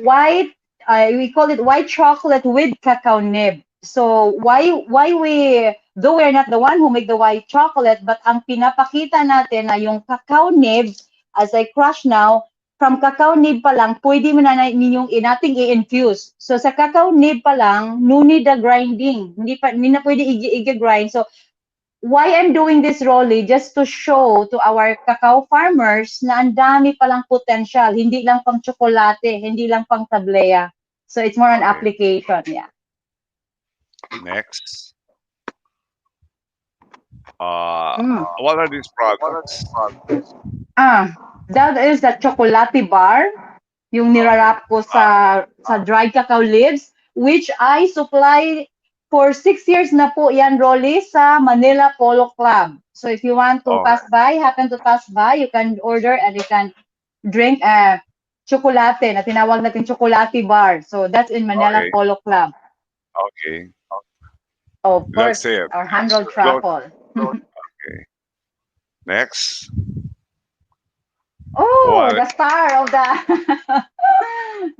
white. We call it white chocolate with cacao nib. So why we, though we're not the one who make the white chocolate, but ang pinapakita natin na yung cacao nib, as I crush now, from cacao nib pa lang, pwede mo na ninyong nating i-infuse. So sa cacao nib pa lang, no need the grinding. Hindi na pwede i-grind. So why I'm doing this, Rolly, just to show to our cacao farmers na ang dami palang potential. Hindi lang pang chocolate, hindi lang pang tablea. So it's more an application, yeah. Next. Mm. What are these products? Ah, that is the chocolate bar, yung Okay. nirarap ko sa dried cacao leaves, which I supply for 6 years na po yan, Rolly, sa Manila Polo Club. So if you want to Okay. happen to pass by, you can order and you can drink chocolate na tinawag natin chocolate bar. So that's in Manila Okay. Polo Club. Okay. Of That's course, it. our handle Close. truffle. Okay. Next. Oh, What? the star of the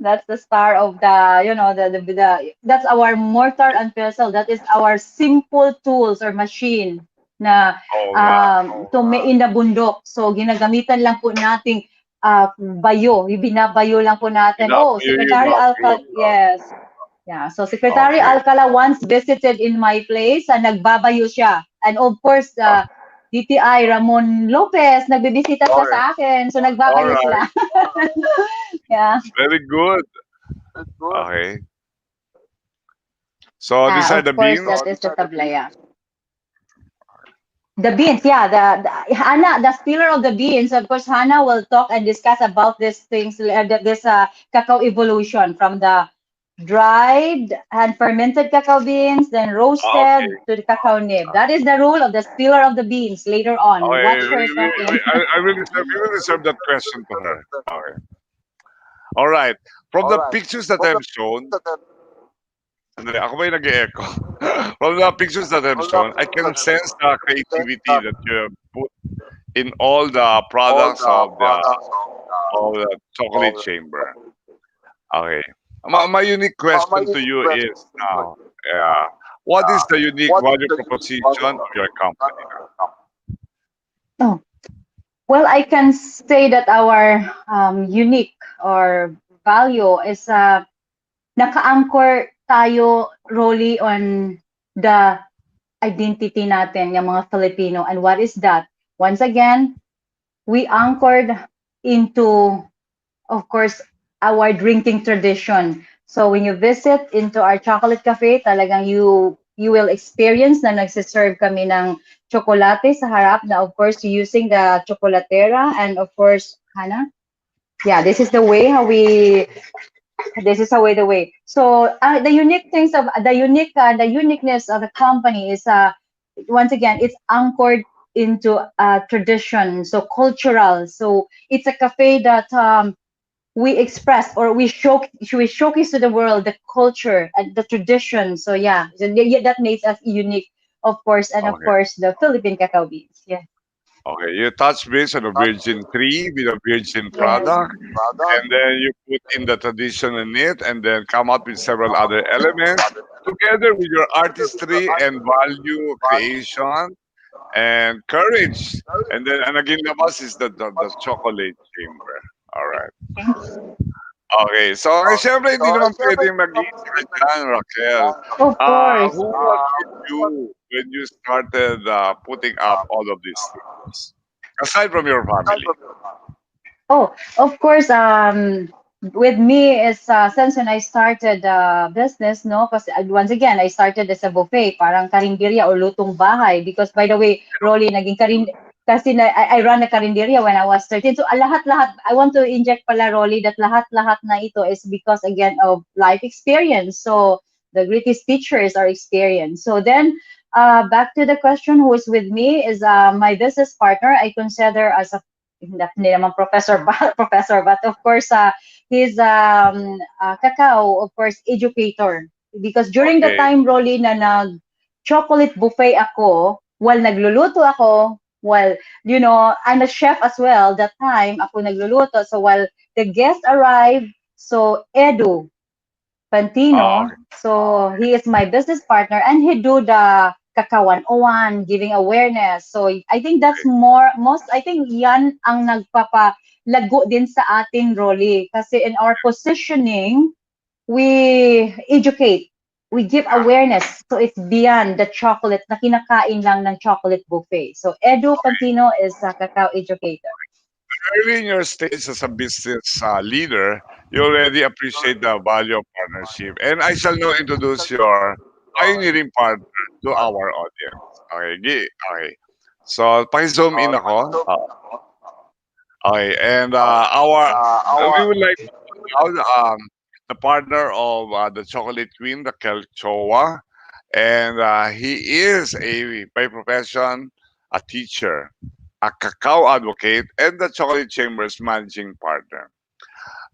that's the star of the that's our mortar and pestle. That is our simple tools or machine na Oh, nga. in the bundok. So ginagamitan lang po nating bayo, binabayo lang po natin. Oh, Secretary Alcala, yes. Yeah, so Secretary Okay. Alcala once visited in my place and nagbabayo siya. And of course, DTI Ramon Lopez, nagbibisita siya Okay. sa akin. So All nagbabayo right. sila. Yeah. Very good. Okay. So these are Of the course, beans. that is the tablaya. The beans, yeah, the Hannah, the spiller of the beans. Of course, Hannah will talk and discuss about these things, this cacao evolution from the dried and fermented cacao beans, then roasted Okay. to the cacao nib. That is the role of the spiller of the beans later on. Okay. Watch her talking. We will reserve that question to her. Okay. All right. From the pictures that I've shown, sandali, ako ba yung nag-echo? From the pictures that I've shown, I can sense the creativity that you have put in all the products of the chocolate chamber. Okay. My unique question to you is now, what is the unique value proposition of your company now? Oh, well, I can say that our unique or value is naka-anchor tayo, Rolly, on the identity natin, yung mga Filipino. And what is that? Once again, we anchored into, of course, our drinking tradition. So when you visit into our chocolate cafe, talagang you will experience na nagsiserve kami ng chocolate sa harap na, of course, using the chocolatera. And of course, Hannah, yeah, this is the way how we the way. So the uniqueness of the company is once again it's anchored into tradition, so cultural. So it's a cafe that we express or we showcase to the world the culture and the tradition. So yeah, that makes us unique, of course, and of Okay. course the Philippine cacao beans. Yeah. Okay. You touch base on a virgin tree with a virgin Yes. product, and then you put in the tradition in it, and then come up with several other elements together with your artistry and value creation and courage. And then, and again, the boss is the chocolate chamber. All right. Okay. So, syempre, hindi naman pwedeng mag-iisa ka dyan, Raquel. Of course. Who was with you when you started putting up all of these things? Aside from your family. Oh, of course. With me is since when I started business, no, kasi once again I started as a buffet, parang karinderya or lutong bahay. Because by the way, Rolly, kasi I run a karinderya when I was 13. So lahat-lahat, I want to inject pala, Rolly, that lahat-lahat na ito is because again of life experience. So the greatest teacher is our experience. So then, back to the question, who is with me is my business partner. I consider as a hindi naman professor, but of course, he's Cacao, of course, educator. Because during the Okay. time, Rolly, na nag-chocolate buffet ako, while nagluluto ako, while, I'm a chef as well, that time, ako nagluluto. So while the guests arrive, so Edu, Pantino, Okay. so he is my business partner and he do the Cacao 101, giving awareness. So I think that's I think yan ang nagpapalago din sa atin, Rolly. Kasi in our positioning, we educate, we give awareness. So it's beyond the chocolate na kinakain lang ng chocolate buffet. So Edu Pantino is a cacao educator. Early in your stage as a business leader, you already appreciate the value of partnership. And I shall now introduce your pioneering partner to our audience. Okay. So, paki-zoom in ako. Okay, and we would like to now the partner of the chocolate queen, Raquel, and he is by profession a teacher, a cacao advocate, and the Chocolate Chamber's managing partner.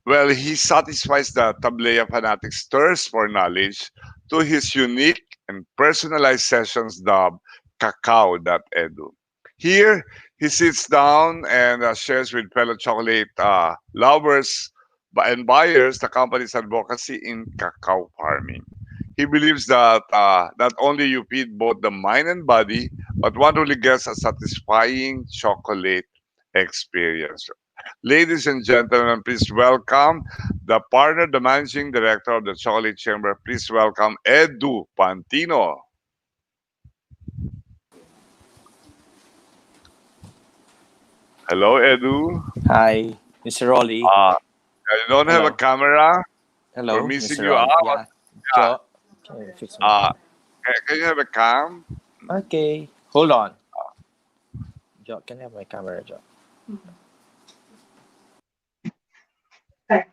Well, he satisfies the Tablea fanatics' thirst for knowledge to his unique and personalized sessions dubbed Cacao.edu. Here, he sits down and shares with fellow chocolate lovers and buyers the company's advocacy in cacao farming. He believes that not only you feed both the mind and body, but one really gets a satisfying chocolate experience. Ladies and gentlemen, please welcome the partner, the managing director of the Chocolate Chamber. Please welcome Edu Pantino. Hello, Edu. Hi, Mr. Rolly. You don't have a camera? Hello, We're missing Mr. you Rolly. out. Yeah. Can you fix my Can you have a cam? Okay, hold on. Jo, can I have my camera, Jo? Okay,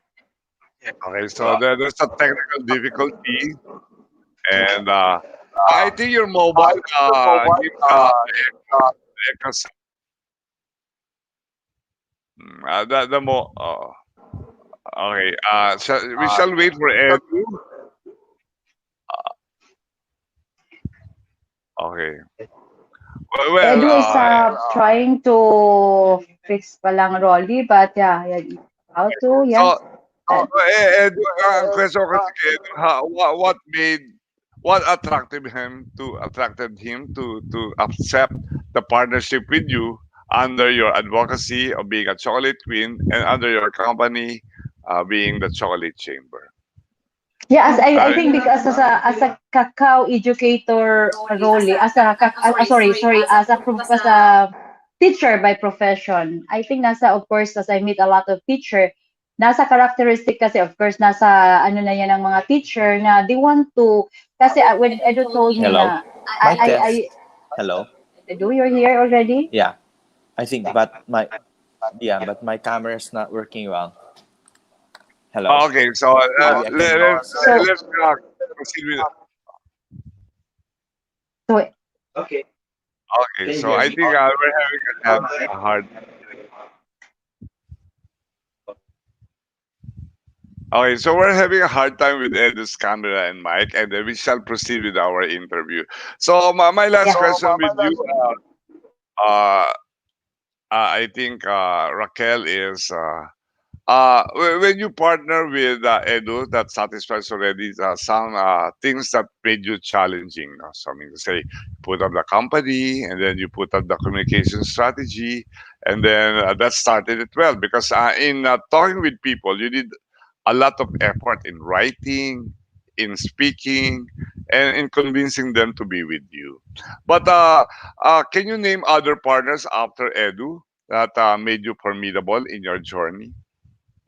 so there's a technical difficulty, and I think your mobile gives echoes. Okay. We shall wait for Edu. Okay. Well, Edu is trying to fix palang Rolly, but yeah, how to, yeah. Edu, question ko kay Edu, what attracted him to accept the partnership with you under your advocacy of being a chocolate queen and under your company being the Chocolate Chamber? Yeah, I think because as a cacao educator role, as a teacher by profession, I think of course, as I meet a lot of teacher, nasa characteristic kasi, of course, nasa ano na yan ng mga teacher na they want to, kasi when Edu told me Hello? na, Hello? Edu, you're here already? Yeah, I think, but my camera is not working well. Hello? Okay, so let's proceed with Okay. Okay, so I think we're having a hard. Okay, so we're having a hard time with Edu's camera and mic, and then we shall proceed with our interview. So my last question with you, I think Raquel is when you partner with Edu, that satisfies already some things that made you challenging. So I mean to say, put up the company, and then you put up the communication strategy, and then that started it well because in talking with people, you did a lot of effort in writing, in speaking, and in convincing them to be with you. But can you name other partners after Edu that made you formidable in your journey?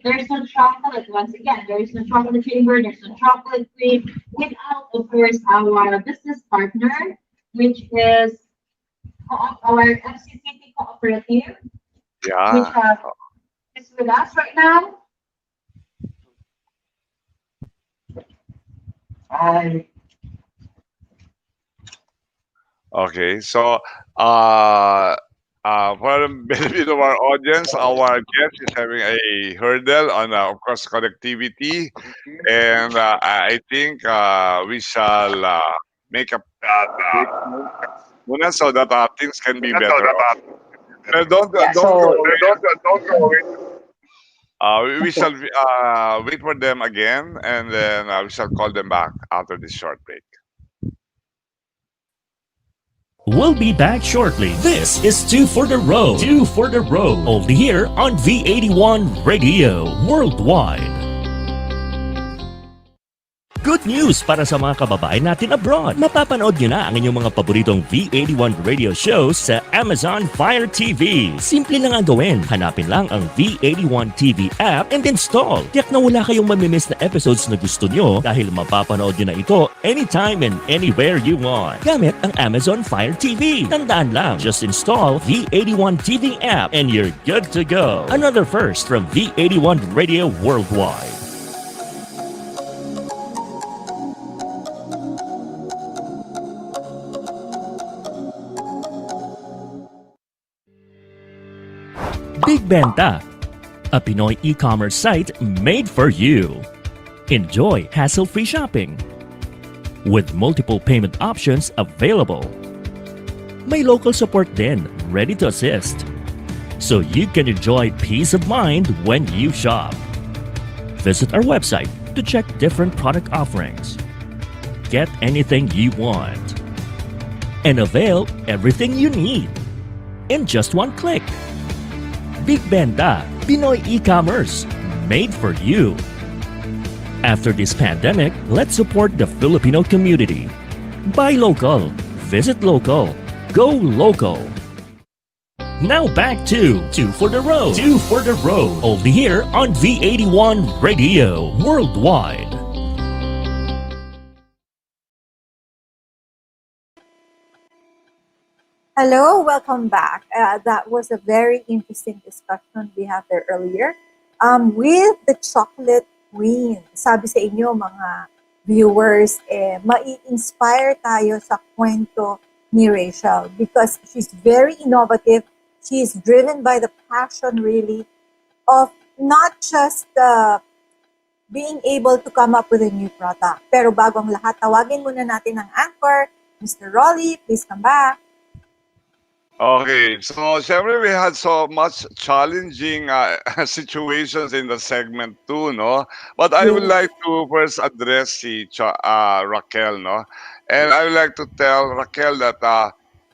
There's no chocolate, once again, there is no chocolate chamber, there's no chocolate queen, without, of course, our business partner, which is our FCCT cooperative, which is with us right now. Okay, so for the benefit of our audience, our guest is having a hurdle on, of course, connectivity, and I think we shall make a so that things can be better. Don't go away. We shall wait for them again, and then we shall call them back after this short break. We'll be back shortly. This is Two for the Road. Two for the Road. Only here on V81 Radio Worldwide. Good news para sa mga kababayan natin abroad. Mapapanood nyo na ang inyong mga paboritong V81 radio shows sa Amazon Fire TV. Simple lang ang gawin. Hanapin lang ang V81 TV app and install. Tiyak na wala kayong mamimiss na episodes na gusto nyo dahil mapapanood nyo na ito anytime and anywhere you want. Gamit ang Amazon Fire TV. Tandaan lang, just install V81 TV app and you're good to go. Another first from V81 Radio Worldwide. Big Benta, a Pinoy e-commerce site made for you. Enjoy hassle-free shopping with multiple payment options available. May local support din, ready to assist, so you can enjoy peace of mind when you shop. Visit our website to check different product offerings. Get anything you want and avail everything you need in just one click. Big Benta, Pinoy e-commerce, made for you. After this pandemic, let's support the Filipino community. Buy local, visit local, go local. Now back to Two for the Road. Two for the Road, only here on V81 Radio Worldwide. Hello, welcome back. That was a very interesting discussion we had there earlier with the chocolate queen. Sabi sa inyo mga viewers, mai-inspire tayo sa kwento ni Rachel because she's very innovative. She's driven by the passion really of not just being able to come up with a new product. Pero bago ang lahat, tawagin muna natin ang anchor, Mr. Rolly. Please come back. Okay, so syempre we had so much challenging situations in the segment 2, no? But I would like to first address Raquel, no? And I would like to tell Raquel that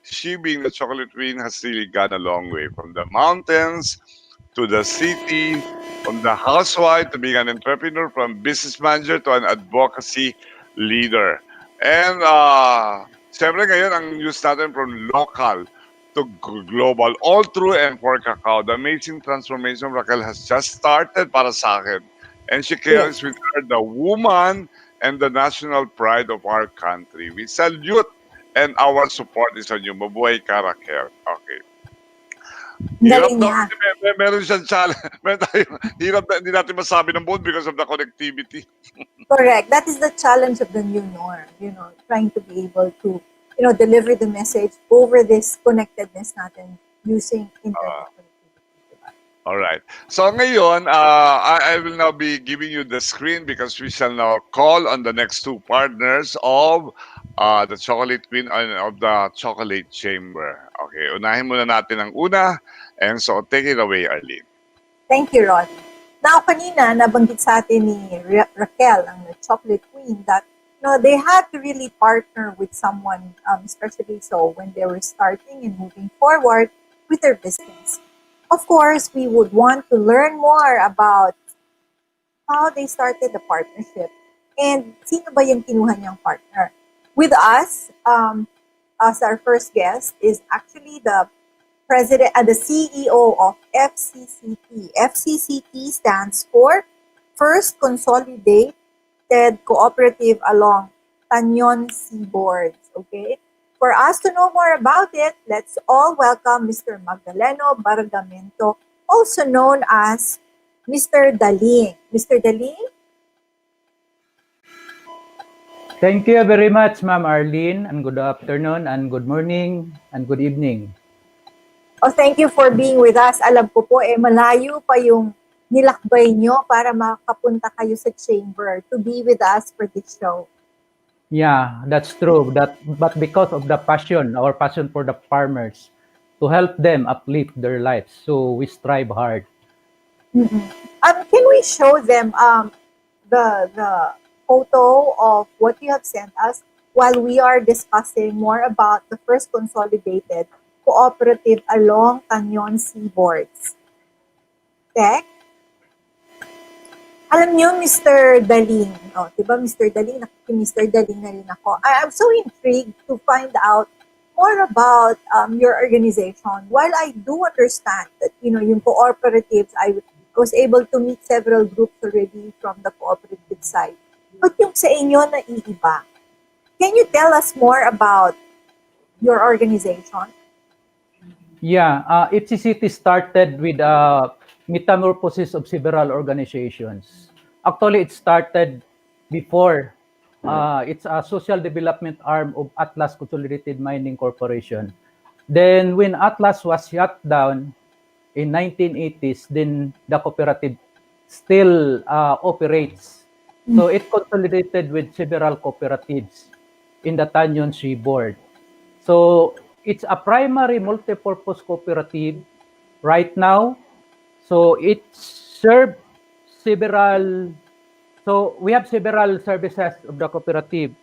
she being the chocolate queen has really gone a long way from the mountains to the city, from the housewife to being an entrepreneur, from business manager to an advocacy leader. And syempre ngayon ang news natin from local to global, all through and for Cacao. The amazing transformation Raquel has just started para sa akin. And she carries with her the woman and the national pride of our country. We salute and our support is on you. Mabuhay ka, Raquel. Okay. Hirap daw, meron siyang challenge. Hirap na, hindi natin masabi ng buod because of the connectivity. Correct. That is the challenge of the new norm, trying to be able to deliver the message over this connectedness natin using internet. All right. So ngayon, I will now be giving you the screen because we shall now call on the next two partners of the Chocolate Queen and of the Chocolate Chamber. Okay, unahin muna natin ang una. And so, take it away, Arlene. Thank you, Ron. Now, kanina, nabanggit sa atin ni Raquel, ang Chocolate Queen, that they had to really partner with someone, especially so when they were starting and moving forward with their business. Of course, we would want to learn more about how they started the partnership and sino ba yung kinuha niyang partner. With us, as our first guest, is actually the president and the CEO of FCCT. FCCT stands for First Consolidated Cooperative along Tanyon Seaboards. Okay? For us to know more about it, let's all welcome Mr. Magdaleno Bargamento, also known as Mr. Daling. Mr. Daling? Thank you very much, Ma'am Arlene, and good afternoon, and good morning, and good evening. Oh, thank you for being with us. Alam ko po, malayo pa yung nilakbay nyo para makapunta kayo sa chamber to be with us for this show. Yeah, that's true. But because of the passion, our passion for the farmers, to help them uplift their lives, so we strive hard. Mm-hmm. Can we show them the photo of what you have sent us while we are discussing more about the First Consolidated Cooperative along Tanyon Seaboards? Tech? Alam niyo, Mr. Daling, diba Mr. Daling, Mr. Daling na rin ako. I'm so intrigued to find out more about your organization. While I do understand that, yung cooperatives, I was able to meet several groups already from the cooperative side. But yung sa inyo na iiba, can you tell us more about your organization? Yeah, FCCT started with a metamorphosis of several organizations. Actually, it started before. It's a social development arm of Atlas Consolidated Mining Corporation. Then when Atlas was shut down in 1980s, then the cooperative still operates. So it consolidated with several cooperatives in the Tanyon Seaboard. So it's a primary multi-purpose cooperative right now. So it serves several, so we have several services of the cooperative.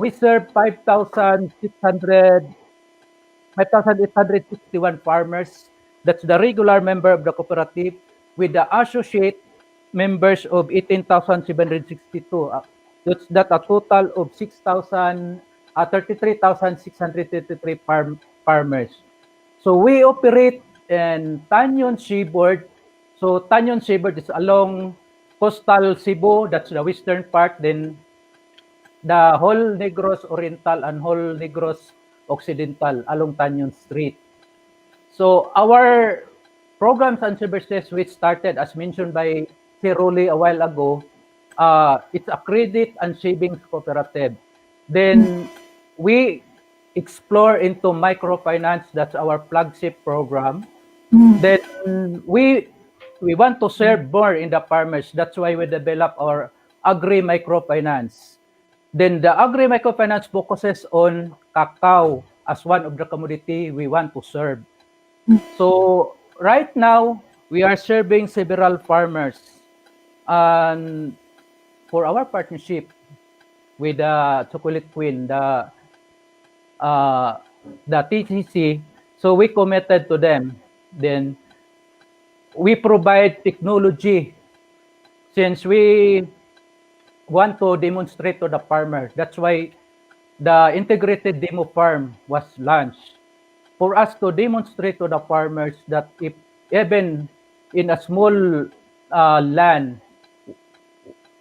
We serve 5,861 farmers. That's the regular member of the cooperative, with the associate members of 18,762. That's a total of 33,633 farmers. So we operate in Tanyon Seaboard. So Tanyon Seaboard is along coastal Cebu, that's the western part, then the whole Negros Oriental and whole Negros Occidental along Tanyon Street. So our programs and services, which started as mentioned by Siruli a while ago, it's a credit and savings cooperative. Then we explore into microfinance. That's our flagship program. Then we want to serve more in the farmers. That's why we develop our agri microfinance. Then the agri microfinance focuses on cacao as one of the commodity we want to serve. So right now we are serving several farmers, and for our partnership with the Chocolate Queen, the TCC, so we committed to them. Then we provide technology since we want to demonstrate to the farmer. That's why the integrated demo farm was launched, for us to demonstrate to the farmers that if even in a small land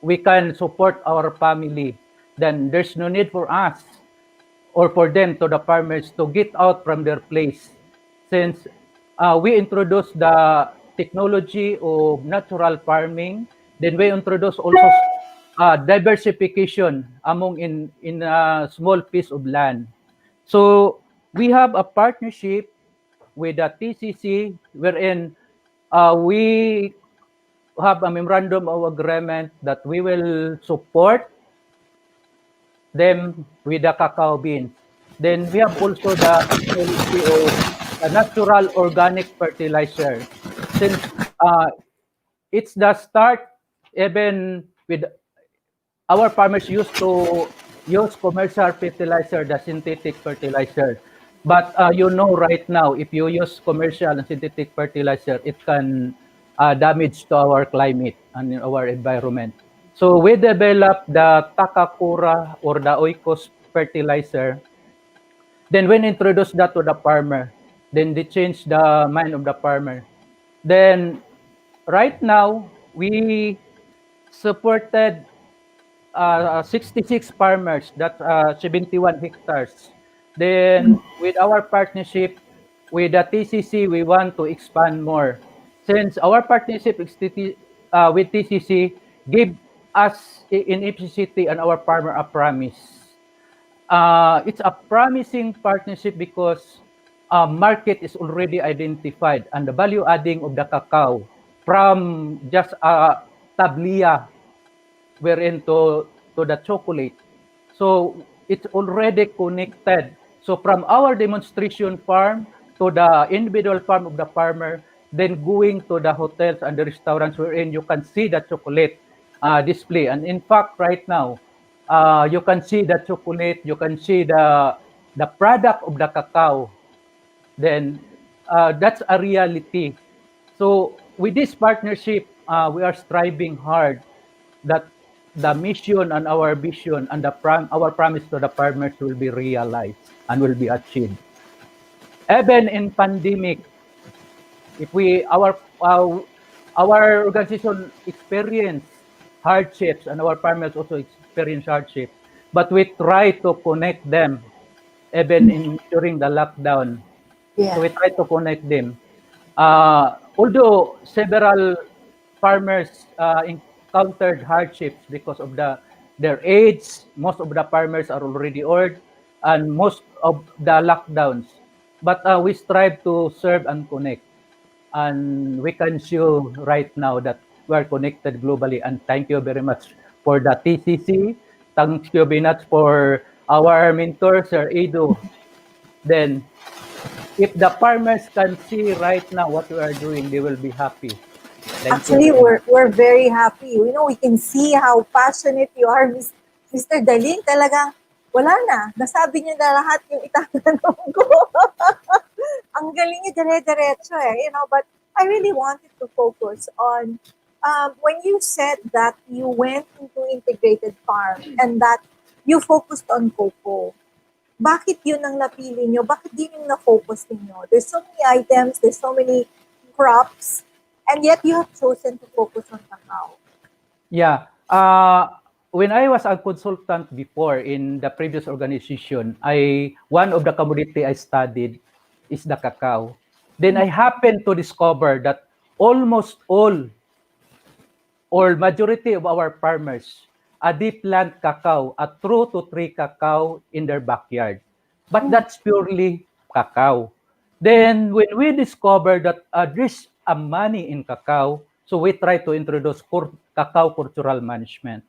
we can support our family, then there's no need for us or for them, to the farmers, to get out from their place, since we introduced the technology of natural farming. Then we introduce also diversification among in a small piece of land. So we have a partnership with the TCC, wherein we have a memorandum of agreement that we will support them with the cacao beans. Then we have also the technology of the natural organic fertilizer. Since it's the start, even with our farmers used to use commercial fertilizer, the synthetic fertilizer. But right now, if you use commercial and synthetic fertilizer, it can damage to our climate and our environment. So we developed the Takakura or the Oikos fertilizer. Then when introduced that to the farmer, then they changed the mind of the farmer. Then right now, we supported 66 farmers, that's 71 hectares. Then with our partnership with the TCC, we want to expand more. Since our partnership with TCC gave us in FCCT and our farmer a promise. It's a promising partnership because market is already identified, and the value adding of the cacao from just a tablia wherein to the chocolate. So it's already connected. So from our demonstration farm to the individual farm of the farmer, then going to the hotels and the restaurants wherein you can see the chocolate display. And in fact, right now, you can see the chocolate, you can see the product of the cacao. Then that's a reality. So with this partnership, we are striving hard that the mission and our vision and our promise to the farmers will be realized and will be achieved. Even in pandemic, if our organization experience hardships and our farmers also experience hardship, but we try to connect them even during the lockdown. So we try to connect them. Although several farmers encountered hardships because of their age, most of the farmers are already old, and most of the lockdowns. But we strive to serve and connect. And we can show right now that we are connected globally. And thank you very much for the TCC. Thank you very much for our mentor, Sir Edo. Then, if the farmers can see right now what we are doing, they will be happy. Actually, we're very happy. You know, we can see how passionate you are, Mr. Daling. Talagang wala na. Nasabi niyo na lahat yung itatanong ko. Ang galing niyo dire-diretso you know. But I really wanted to focus on when you said that you went into integrated farm and that you focused on cocoa. Bakit yun ang napili nyo? Bakit din yung na-focus ninyo? There's so many items, there's so many crops, and yet you have chosen to focus on cacao. Yeah. When I was a consultant before in the previous organization, one of the commodity I studied is the cacao. Then I happened to discover that almost all or majority of our farmers they plant cacao, 2 to 3 cacao in their backyard. But that's purely cacao. Then when we discovered that there's a money in cacao, so we try to introduce cacao cultural management.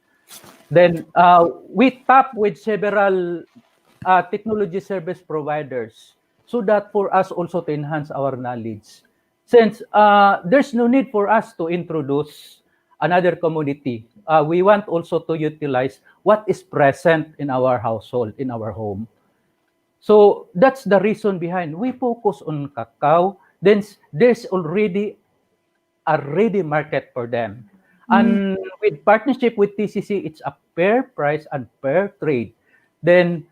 Then we tap with several technology service providers so that for us also to enhance our knowledge. Since there's no need for us to introduce another commodity, we want also to utilize what is present in our household, in our home. So that's the reason behind we focus on cacao. Then there's already a ready market for them. And with partnership with TCC, it's a fair price and fair trade. Then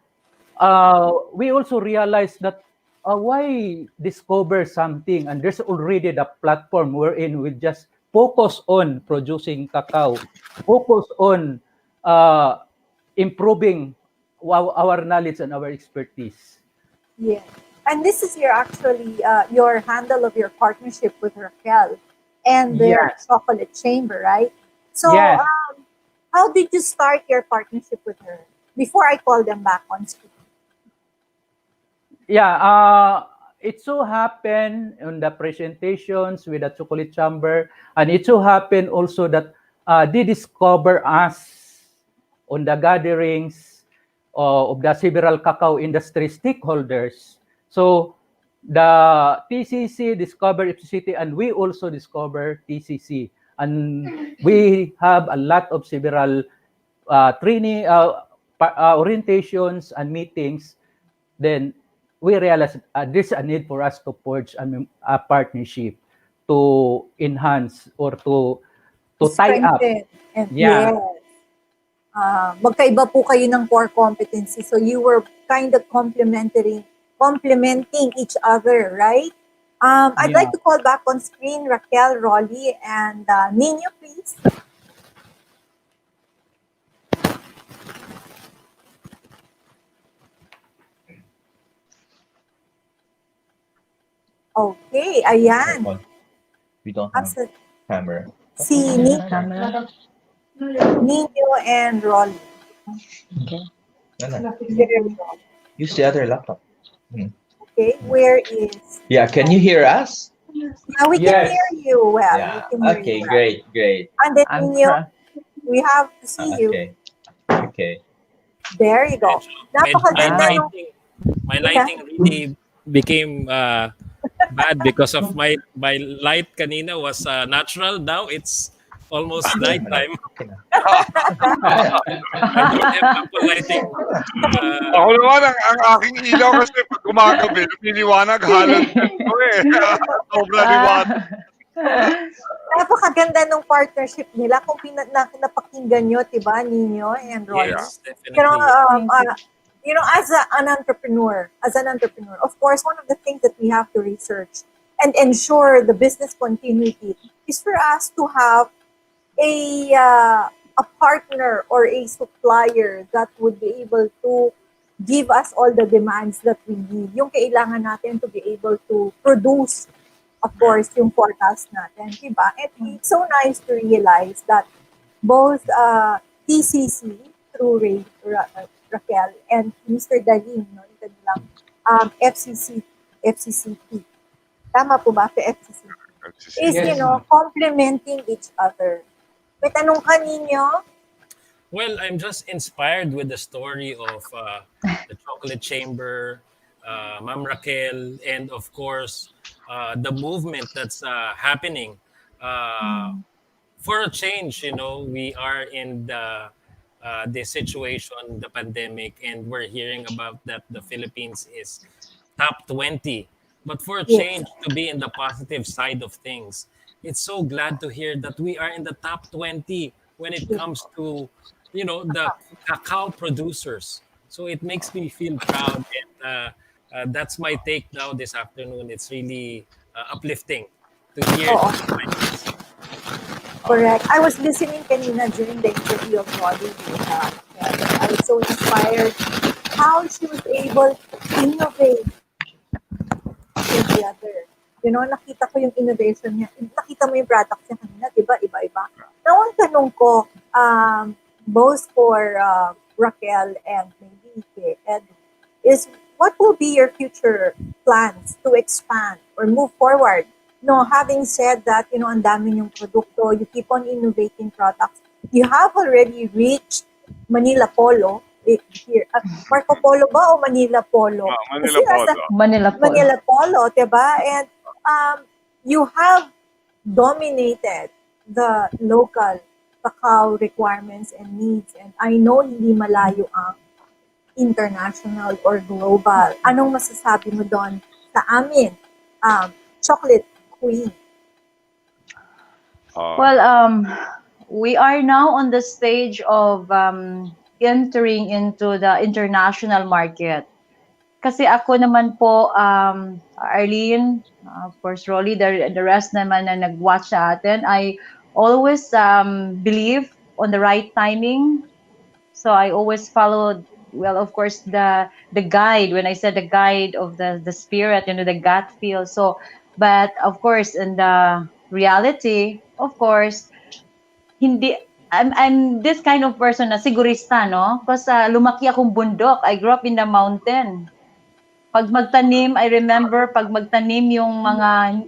we also realized that why discover something and there's already the platform wherein we just focus on producing cacao, focus on improving our knowledge and our expertise. Yeah. And this is your handle of your partnership with Raquel and their chocolate chamber, right? So how did you start your partnership with her before I call them back on screen? Yeah, it so happened on the presentations with the chocolate chamber, and it so happened also that they discover us on the gatherings of the several cacao industry stakeholders. So the TCC discovered FCCT, and we also discovered TCC, and we have a lot of several training, orientations, and meetings. Then we realized there's a need for us to forge a partnership to enhance or to tie up. And yes. Magkaiba po kayo ng core competency. So you were kind of complementing each other, right? I'd like to call back on screen Raquel, Rolly, and Nino, please. Okay, ayan. We don't have camera. Si Nino and Rolly. Okay. Use the other laptop. Okay, where is... Yeah, can you hear us? Yeah, we can hear you well. Yeah. We can hear Okay, you well. great. And then Nino, we have to see you. Okay. There you go. My lighting really became bad because of my light kanina was natural. Now it's almost nighttime. I don't have ample lighting. Ako naman, ang aking ilaw kasi pag gumagabi, lumiliwanag halong ko eh. Sobra liwanag. Napakaganda ng partnership nila kung napakinggan nyo, diba, Nino and Rolly? Yes, You know, definitely. as an entrepreneur, of course, one of the things that we have to research and ensure the business continuity is for us to have a partner or a supplier that would be able to give us all the demands that we need. Yung kailangan natin to be able to produce, of course, yung forecast natin, diba? And it's so nice to realize that both TCC through Raquel and Mr. Daling, no, ito nilang FCCT. Tama po ba? FCCT. Is, FCCT. you know, complementing each other. May tanong ka, Nino? Well, I'm just inspired with the story of the Chocolate Chamber, Ma'am Raquel, and of course, the movement that's happening. For a change, you know, we are in the situation, the pandemic, and we're hearing about that the Philippines is top 20. But for a change to be in the positive side of things, it's so glad to hear that we are in the top 20 when it comes to, you know, the cacao producers. So it makes me feel proud, and that's my take now this afternoon. It's really uplifting to hear. Correct. I was listening kanina during the interview of Molly. I was so inspired how she was able to innovate with the other. You know, nakita ko yung innovation niya. Nakita mo yung products niya kanina, di ba? Iba-iba. Now, ang tanong ko, both for Raquel and maybe Ed, is what will be your future plans to expand or move forward? No, having said that, you know, ang dami yung produkto, you keep on innovating products. You have already reached Manila Polo. Here, Marco Polo ba o Manila Polo? Manila Polo. Manila Polo, diba? And you have dominated the local cacao requirements and needs. And I know hindi malayo ang international or global. Anong masasabi mo doon sa amin? Chocolate Queen. We are now on the stage of entering into the international market. Kasi ako naman po, Arlene, of course, Rolly, the rest naman na nag-watch sa atin, I always believe on the right timing. So I always followed, well, of course, the guide. When I said the guide of the spirit, you know, the gut feel. So, but of course, in the reality, of course, hindi. I'm this kind of person na sigurista, no? Because lumaki akong bundok. I grew up in the mountain. Pag magtanim, I remember pag magtanim yung mga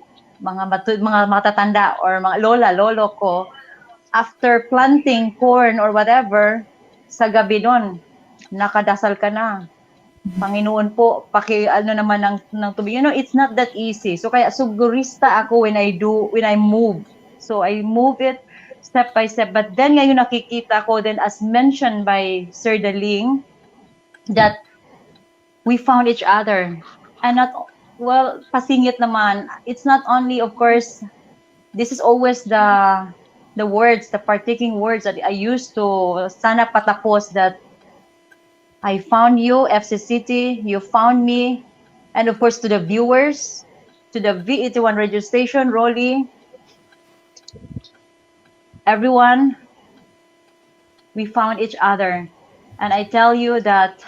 matatanda or mga lolo ko, after planting corn or whatever, sa gabi nun, nakadasal ka na. Panginoon po, ano naman ng tubig. You know, it's not that easy. So kaya sigurista ako when I move. So I move it step by step. But then ngayon nakikita ko then as mentioned by Sir Daling that we found each other. And not, well, pasingit naman. It's not only, of course, this is always the words, the partaking words that I used to sana patapos that I found you, FCCT, you found me, and of course to the viewers, to the V81 radio station, Rolly, everyone, we found each other. And I tell you that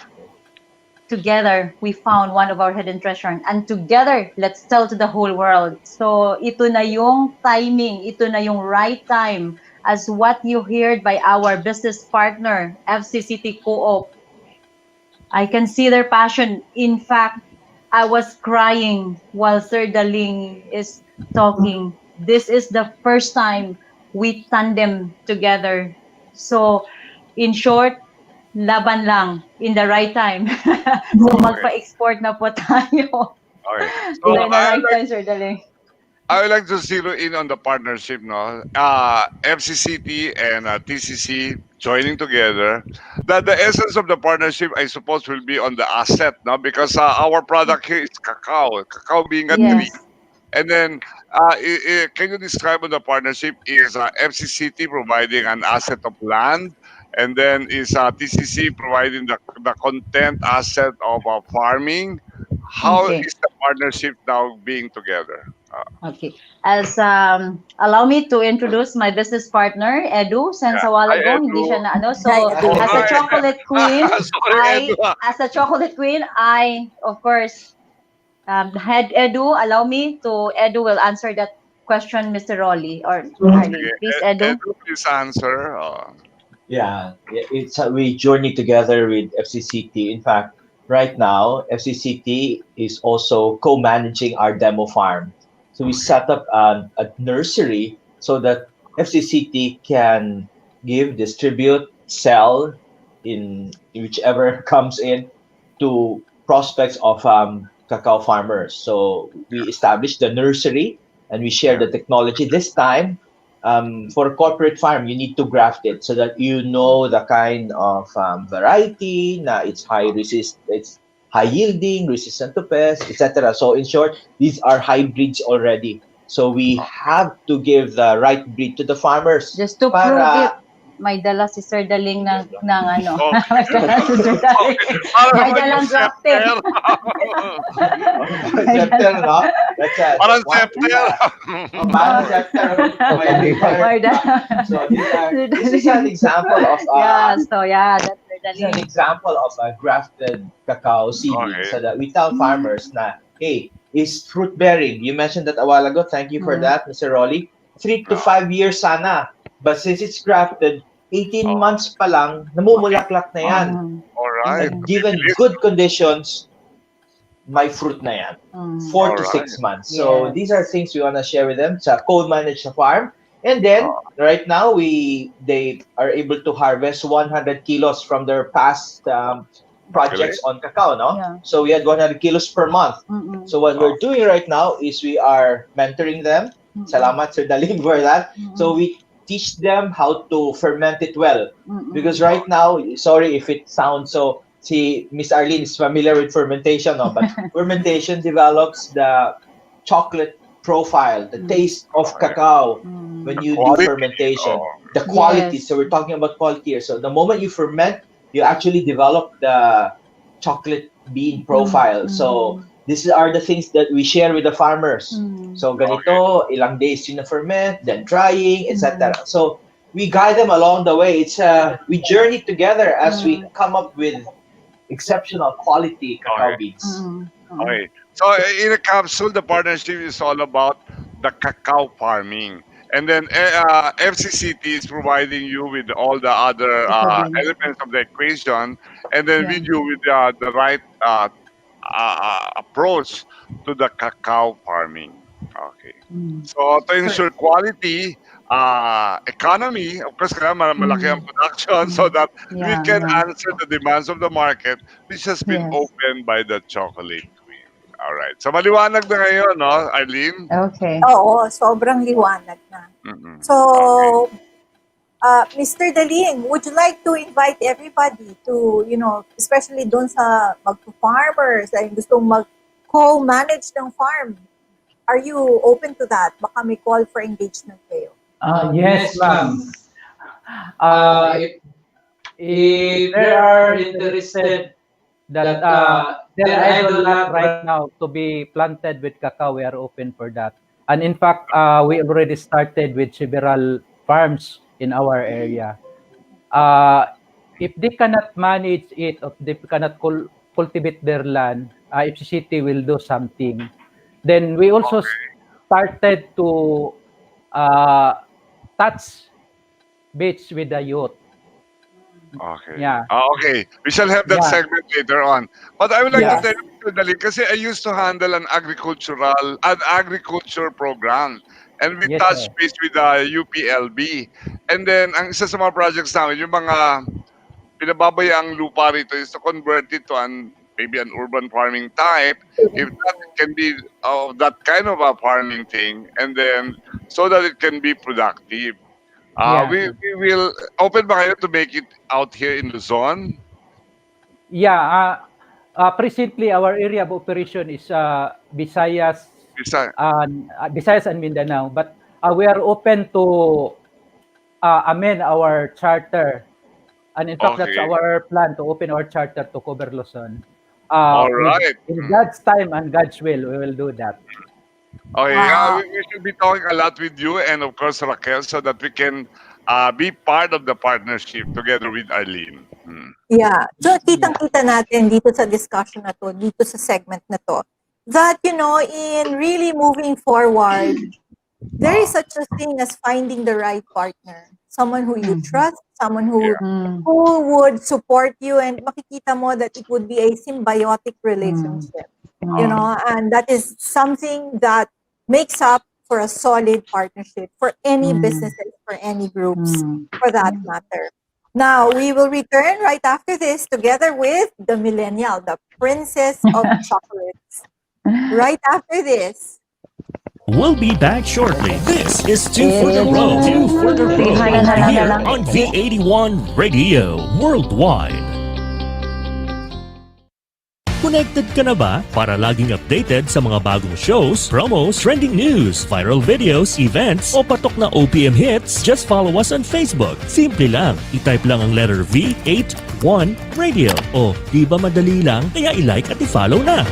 together, we found one of our hidden treasure. And together, let's tell to the whole world. So ito na yung timing, ito na yung right time as what you heard by our business partner, FCCT Co-op. I can see their passion. In fact, I was crying while Sir Daling is talking. This is the first time we tandem together. So, in short, laban lang in the right time. So, magpa-export na po tayo. Okay. So, in the right time, Sir Daling. I would like to zero in on the partnership, no? FCCT and TCC joining together. That the essence of the partnership, I suppose, will be on the asset, no? Because our product here is cacao. Cacao being a tree. And then, can you describe what the partnership is? FCCT providing an asset of land, and then is TCC providing the content asset of farming. How Okay. is the partnership now being together? Okay. As allow me to introduce my business partner, Edu, since a while Hi, ago, hindi Edu. siya na ano. So, Hi, Edu. as a Hi. chocolate queen, Sorry, Edu. as a chocolate queen, I, of course, head Edu, allow me to, Edu will answer that question, Mr. Rolly or Arlene. Okay. Please, Edu. Edu, please answer. Yeah, it's we journey together with FCCT. In fact, right now, FCCT is also co-managing our demo farm. So we set up a nursery so that FCCT can give, distribute, sell in whichever comes in to prospects of cacao farmers. So we established the nursery and we share the technology. This time, for a corporate farm, you need to graft it so that you know the kind of variety, na it's it's high yielding, resistant to pests, etc. So in short, these are hybrids already. So we have to give the right breed to the farmers. Just to para, prove it, may dala si Sir Daling ng ano. Okay. May dala si Sir Daling. May dalang grafted. Scepter, no? That's a, Parang scepter. Parang scepter. May dala. So this is an example of Yeah, so yeah, that's Sir this is an Daling. example of a grafted cacao seedling. Okay. So that we tell farmers na, hey, is fruit bearing. You mentioned that a while ago. Thank you for that, Mr. Rolly. 3 to 5 years sana. But since it's grafted, 18 months pa lang, namumulaklak na yan. Alright. And given good conditions, may fruit na yan. 4 to 6 months. So Yes. these are things we want to share with them. It's a co-managed farm. And then, right now, they are able to harvest 100 kilos from their past projects on cacao, no? Yeah. So we had 100 kilos per month. So what we're doing right now is we are mentoring them. Salamat, Sir Daling, for that. So we teach them how to ferment it well. Because right now, sorry if it sounds so, see, Miss Arlene is familiar with fermentation, no? But fermentation develops the chocolate profile, the taste of cacao when you do fermentation. The quality, Yes. so we're talking about quality here. So the moment you ferment, you actually develop the chocolate bean profile. So these are the things that we share with the farmers. So ganito, ilang days yun na ferment, then drying, etc. So we guide them along the way. It's we journey together as we come up with exceptional quality cacao beans. Okay. So in a capsule, the partnership is all about the cacao farming. And then FCCT is providing you with all the other elements of the equation, and then with you with the right approach to the cacao farming. Okay. So to ensure quality, economy, of course, malaki ang production so that we can answer the demands of the market, which has been opened by the chocolate queen. All right. So maliwanag na ngayon, no, Arlene? Okay. Oo, sobrang liwanag na. So, Mr. Daling, would you like to invite everybody to, especially doon sa magpo-farmers, ay gustong mag-co-manage ng farm? Are you open to that? Baka may call for engagement kayo. Yes, ma'am. If they are interested that there are idle land right now to be planted with cacao, we are open for that. And in fact, we already started with several farms in our area. If they cannot manage it, or they cannot cultivate their land, FCCT will do something. Then we also started to touch base with the youth. Okay. Yeah. Okay. We shall have that Yeah. segment later on. But I would like Yes. to tell you, Mr. Daling, kasi I used to handle an agriculture program. And we Yes, touched sir. base with the UPLB. And then, ang isa sa mga projects namin, yung mga pinababayaang lupa rito is to convert it to maybe an urban farming type. If that, it can be that kind of a farming thing. And then, so that it can be productive. We will open ba kayo to make it out here in Luzon? Yeah. Presently, our area of operation is Visayas, Visayas and Mindanao. But we are open to amend our charter. And in fact, that's Okay. our plan to open our charter to cover Luzon. All right. In God's time and God's will, we will do that. Okay, Wow. we should be talking a lot with you and of course Raquel so that we can be part of the partnership together with Arlene. Yeah. So, kitang-kita natin dito sa discussion na to, dito sa segment na to, that, you know, in really moving forward, there is such a thing as finding the right partner. Someone who you trust, someone who would support you, and makikita mo that it would be a symbiotic relationship. You know, and that is something that makes up for a solid partnership for any businesses, for any groups, for that matter. Now, we will return right after this together with the millennial, the princess of chocolates. Right after this. We'll be back shortly. This is Two for the Road. Two for the Road. Here on V81 Radio Worldwide. Connected ka na ba para laging updated sa mga bagong shows, promos, trending news, viral videos, events, o patok na OPM hits? Just follow us on Facebook. Simple lang. I-type lang ang letter V81 Radio. O, di ba madali lang? Kaya i-like at i-follow na.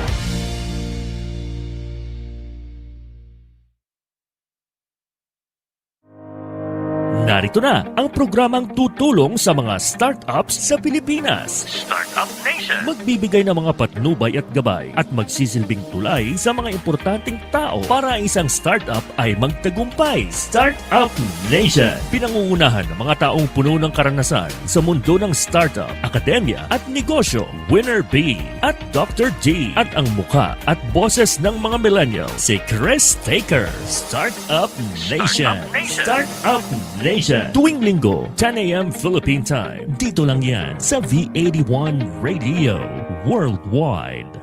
Narito na ang programang tutulong sa mga startups sa Pilipinas. Startup Nation. Magbibigay ng mga patnubay at gabay at magsisilbing tulay sa mga importanteng tao para ang isang startup ay magtagumpay. Startup Nation. Pinangungunahan ng mga taong puno ng karanasan sa mundo ng startup, akademya at negosyo. Winner B at Dr. D at ang mukha at boses ng mga millennial si Chris Taker. Startup Nation. Startup Nation. Tuwing linggo, 10 a.m. Philippine Time. Dito lang yan sa V81 Radio Worldwide.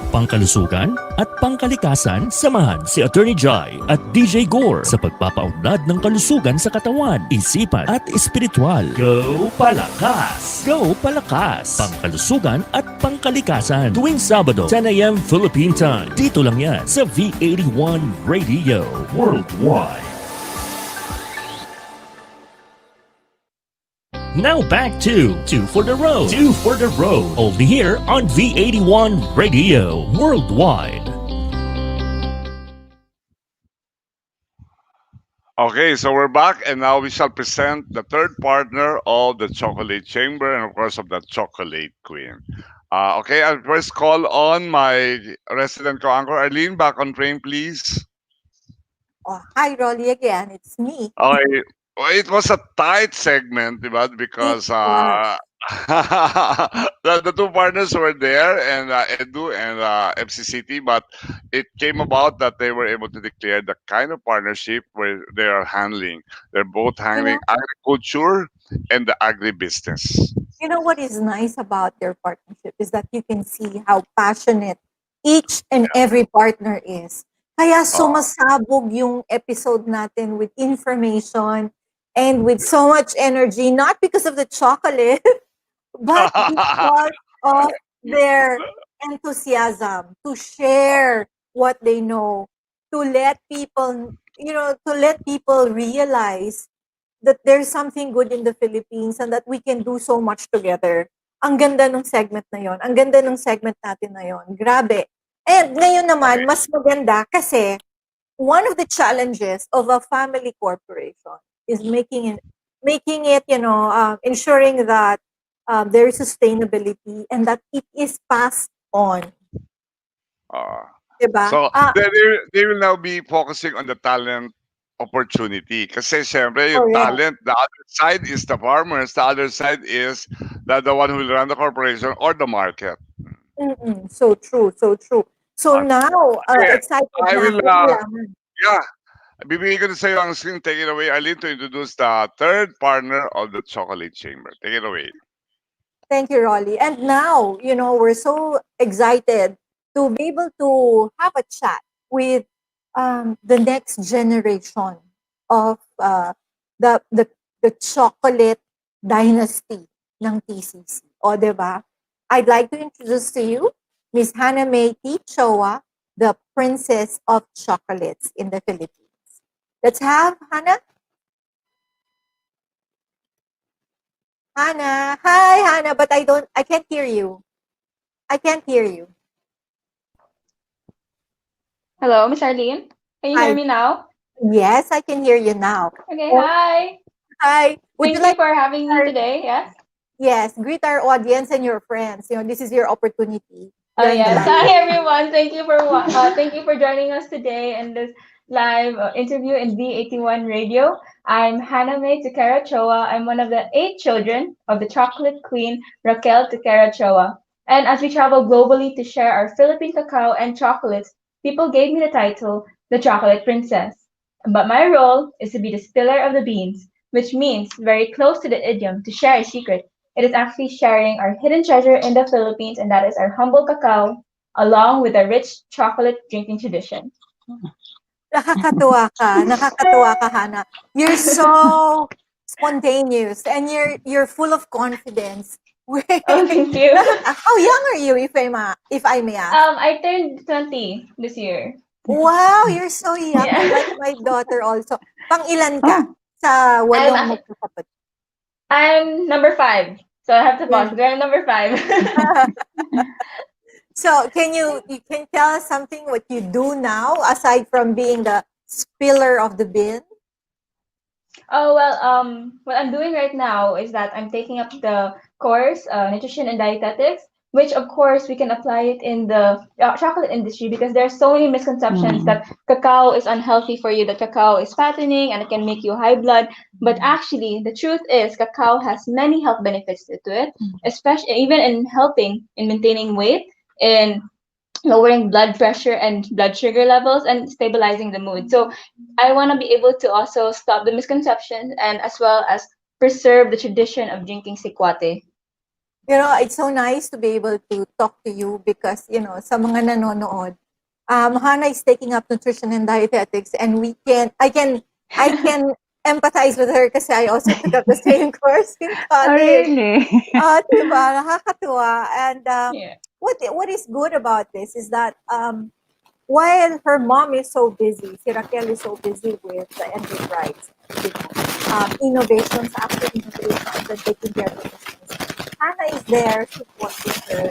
Pangkalusugan at pangkalikasan, samahan si Attorney Jai at DJ Gore sa pagpapaunlad ng kalusugan sa katawan, isipan at espiritual. Go Palakas! Go Palakas! Pangkalusugan at pangkalikasan. Tuwing Sabado, 10 a.m. Philippine Time. Dito lang yan sa V81 Radio Worldwide. Now back to Two for the Road. Two for the Road. Only here on V81 Radio Worldwide. Okay, so we're back and now we shall present the third partner of the Chocolate Chamber and of course of the Chocolate Queen. Okay, I'll first call on my resident co-anchor, Arlene, back on train, please. Oh, hi, Rolly again. It's me. Okay. Well, it was a tight segment, diba? Because the two partners were there, and Edu and FCCT, but it came about that they were able to declare the kind of partnership where they are handling. They're both handling agriculture and the agribusiness. You know what is nice about their partnership is that you can see how passionate each and every partner is. Kaya sumasabog yung episode natin with information and with so much energy, not because of the chocolate, but because of their enthusiasm to share what they know, to let people, to let people realize that there's something good in the Philippines and that we can do so much together. Ang ganda ng segment na yon. Ang ganda ng segment natin na yon. Grabe. And ngayon naman, mas maganda kasi one of the challenges of a family corporation is making it, ensuring that there is sustainability and that it is passed on. Diba? So they will now be focusing on the talent opportunity. Kasi syempre, yung talent, the other side is the farmers, the other side is the one who will run the corporation or the market. So true, so true. So now, excited yeah. Bibigay ko na sa'yo ang screen. Take it away, Arlene, to introduce the third partner of the Chocolate Chamber. Take it away. Thank you, Rolly. And now, we're so excited to be able to have a chat with the next generation of the chocolate dynasty ng TCC. O, diba? I'd like to introduce to you Miss Hannah May T. Choa, the Princess of Chocolates in the Philippines. Let's have Hannah. Hannah. Hi, Hannah, but I can't hear you. I can't hear you. Hello, Miss Arlene. Can you Hi. hear me now? Yes, I can hear you now. Okay, Oh, hi. hi. Would Thank you you like for having me today. Yes. Yes, greet our audience and your friends. You know, this is your opportunity. Oh You're in the yes. live. Hi everyone. Thank you for joining us today in this live interview in V81 radio. I'm Hannah May Toquero-Choa. I'm one of the 8 children of the chocolate queen Raquel Toquero-Choa. And as we travel globally to share our Philippine cacao and chocolates, people gave me the title the Chocolate Princess. But my role is to be the spiller of the beans, which means very close to the idiom to share a secret. It is actually sharing our hidden treasure in the Philippines, and that is our humble cacao, along with a rich chocolate drinking tradition. Nakakatuwa ka, Hannah. You're so spontaneous and you're full of confidence. Oh, thank you. How young are you, if I may ask? I turned 20 this year. Wow, you're so young. Yeah. You're like my daughter also. Pang-ilan ka sa 8 magkakapatid? I'm number 5. So I have to pause. I'm number 5. So you can tell us something what you do now aside from being the spiller of the bin? Oh, well, what I'm doing right now is that I'm taking up the course, Nutrition and Dietetics, which of course we can apply it in the chocolate industry because there are so many misconceptions that cacao is unhealthy for you, that cacao is fattening and it can make you high blood. But actually, the truth is cacao has many health benefits to it, especially even in helping in maintaining weight, in lowering blood pressure and blood sugar levels, and stabilizing the mood. So I want to be able to also stop the misconceptions and as well as preserve the tradition of drinking sikwate. You know, it's so nice to be able to talk to you because, you know, sa mga nanonood, Hannah is taking up nutrition and dietetics and I can empathize with her kasi I also took up the same course in college. Really? Diba? Nakakatuwa. And what is good about this is that while her mom is so busy, si Raquel is so busy with the enterprise, you know, innovations after innovations and taking care of the business. Hannah is there supporting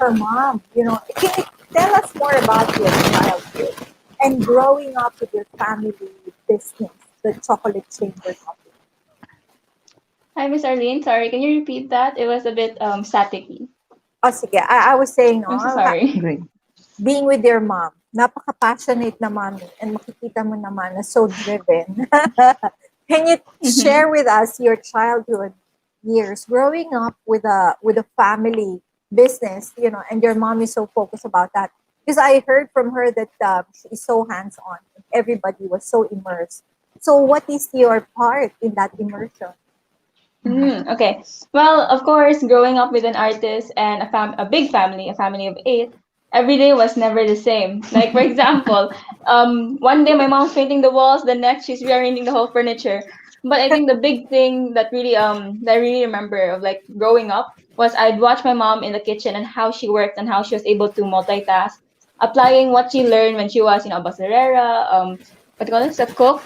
her mom. You know, can you tell us more about your childhood and growing up with your family business, the Chocolate Chamber Company? Hi, Miss Arlene. Sorry, can you repeat that? It was a bit staticky. Oh, sige. I was saying, I'm so sorry. Being with your mom, napaka-passionate na mommy, and makikita mo naman na so driven. Can you share with us your childhood years growing up with a family business, you know, and your mom is so focused about that? Because I heard from her that she is so hands-on. Everybody was so immersed. So what is your part in that immersion? Okay. Well, of course, growing up with an artist and a big family, a family of 8, every day was never the same. Like, for example, one day my mom's painting the walls, the next she's rearranging the whole furniture. But I think the big thing that I really remember of like growing up was I'd watch my mom in the kitchen and how she worked and how she was able to multitask, applying what she learned when she was, you know, a basurera, what do you call this? A cook.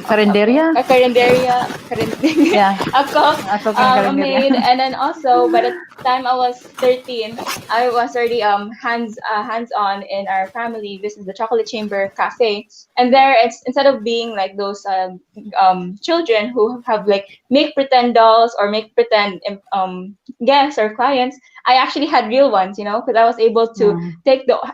Carinderia? A carinderia. Yeah. A cook. A maid. Carinderia. And then also by the time I was 13, I was already hands on in our family. This is the Chocolate Chamber Cafe. And there it's instead of being like those children who have like make pretend dolls or make pretend guests or clients, I actually had real ones, you know, because I was able to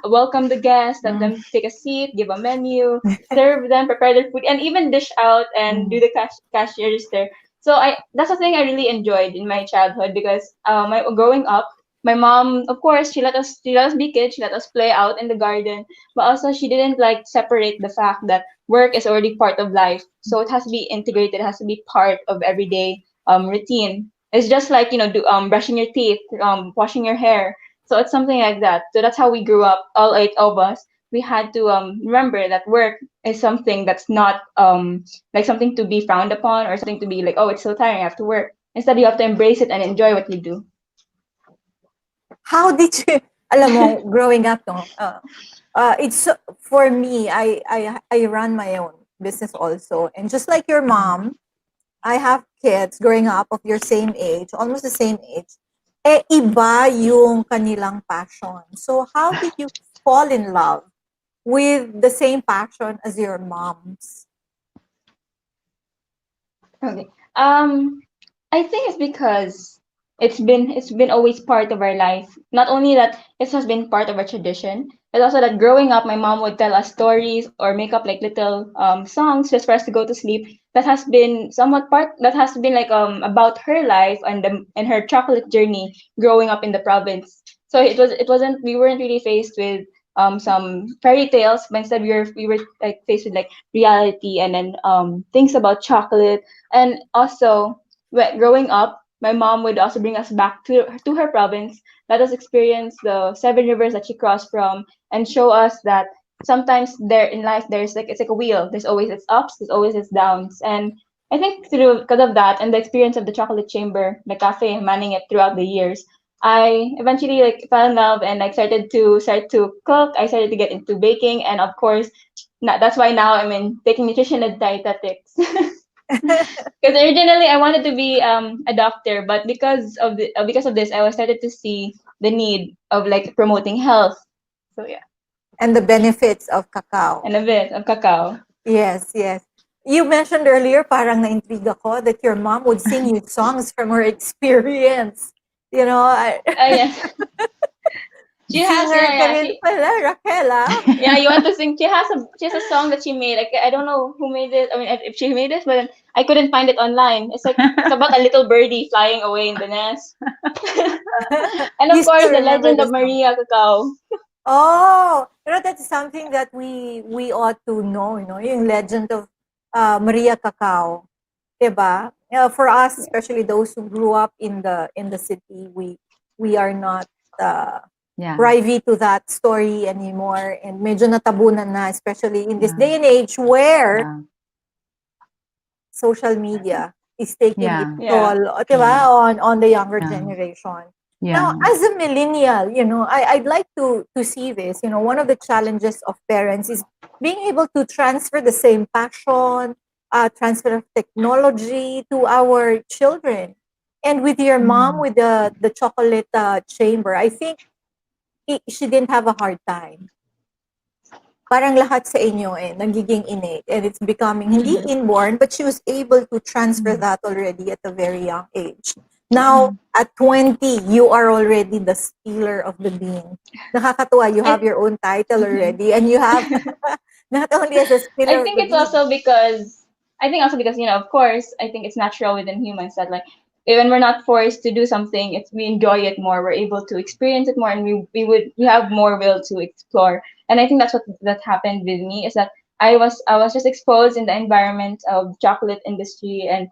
welcome the guests, let them take a seat, give a menu, serve them, prepare their food, and even dish out and do the cash register. So that's the thing I really enjoyed in my childhood because growing up, my mom, of course, she let us be kids, she let us play out in the garden, but also she didn't like separate the fact that work is already part of life. So it has to be integrated, it has to be part of everyday routine. It's just like, you know, brushing your teeth, washing your hair. So it's something like that. So that's how we grew up, all 8 of us. We had to remember that work is something that's not like something to be frowned upon or something to be like, oh, it's so tiring, I have to work. Instead, you have to embrace it and enjoy what you do. how did you, alam mo, growing up, no? It's for me. I run my own business also, and just like your mom, I have kids growing up of your same age, almost the same age. Eh, iba yung kanilang passion. So how did you fall in love with the same passion as your mom's? Okay. I think it's because it's been always part of our life. Not only that it has been part of our tradition, but also that growing up, my mom would tell us stories or make up like little songs just for us to go to sleep. That has been somewhat part. That has been like about her life and her chocolate journey growing up in the province. So it wasn't we weren't really faced with some fairy tales, but instead we were like faced with like reality and then things about chocolate. And also, growing up, my mom would also bring us back to her province, let us experience the seven rivers that she crossed from, and show us that sometimes there in life there's like it's like a wheel. There's always its ups, there's always its downs. And I think because of that and the experience of the chocolate chamber, the cafe, manning it throughout the years, I eventually like fell in love and like start to cook. I started to get into baking, and of course, that's why now I'm in taking nutrition and dietetics. Because originally I wanted to be a doctor, but because of this, I was started to see the need of like promoting health. So yeah. And the benefits of cacao. And a bit of cacao. Yes, yes. You mentioned earlier, parang na-intrigue ako, that your mom would sing you songs from her experience. You know, Yes. She has singer ka yeah, rin pala, Raquel, ah? yeah, you want to sing? She has a song that she made. Like I don't know who made it. I mean, if she made it, but I couldn't find it online. It's about a little birdie flying away in the nest. And of You course, still the remember legend the of song? Maria Cacao. Oh, that's something that we ought to know, yung legend of Maria Cacao, diba? For us, especially those who grew up in the city, we are not privy to that story anymore, and medyo natabunan na, especially in this day and age where social media is taking its toll, diba, on the younger generation. Now, as a millennial, I'd like to see this. One of the challenges of parents is being able to transfer the same passion, transfer of technology to our children. And with your mom, with the chocolate chamber, I think she didn't have a hard time. Parang lahat sa inyo nagiging innate, and it's becoming hindi inborn, but she was able to transfer that already at a very young age. Now, at 20, you are already the stealer of the bean. Nakakatuwa, you have your own title already, and you have not only as a stealer I of think the it's bean. also because of course, I think it's natural within humans that like when we're not forced to do something, we enjoy it more. We're able to experience it more, and we have more will to explore. And I think that's what that happened with me is that I was just exposed in the environment of chocolate industry and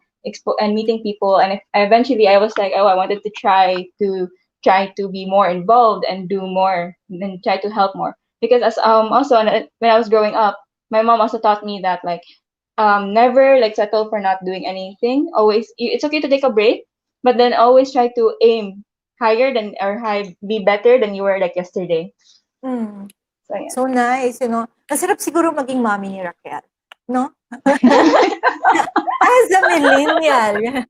meeting people, and eventually I was like, oh, I wanted to try to be more involved and do more and try to help more because as also when I was growing up, my mom also taught me that like never like settle for not doing anything. Always, it's okay to take a break, but then always try to aim higher than or be better than you were like yesterday. Mm. So yeah. So nice, Masarap siguro maging mommy ni Raquel, no? As a millennial,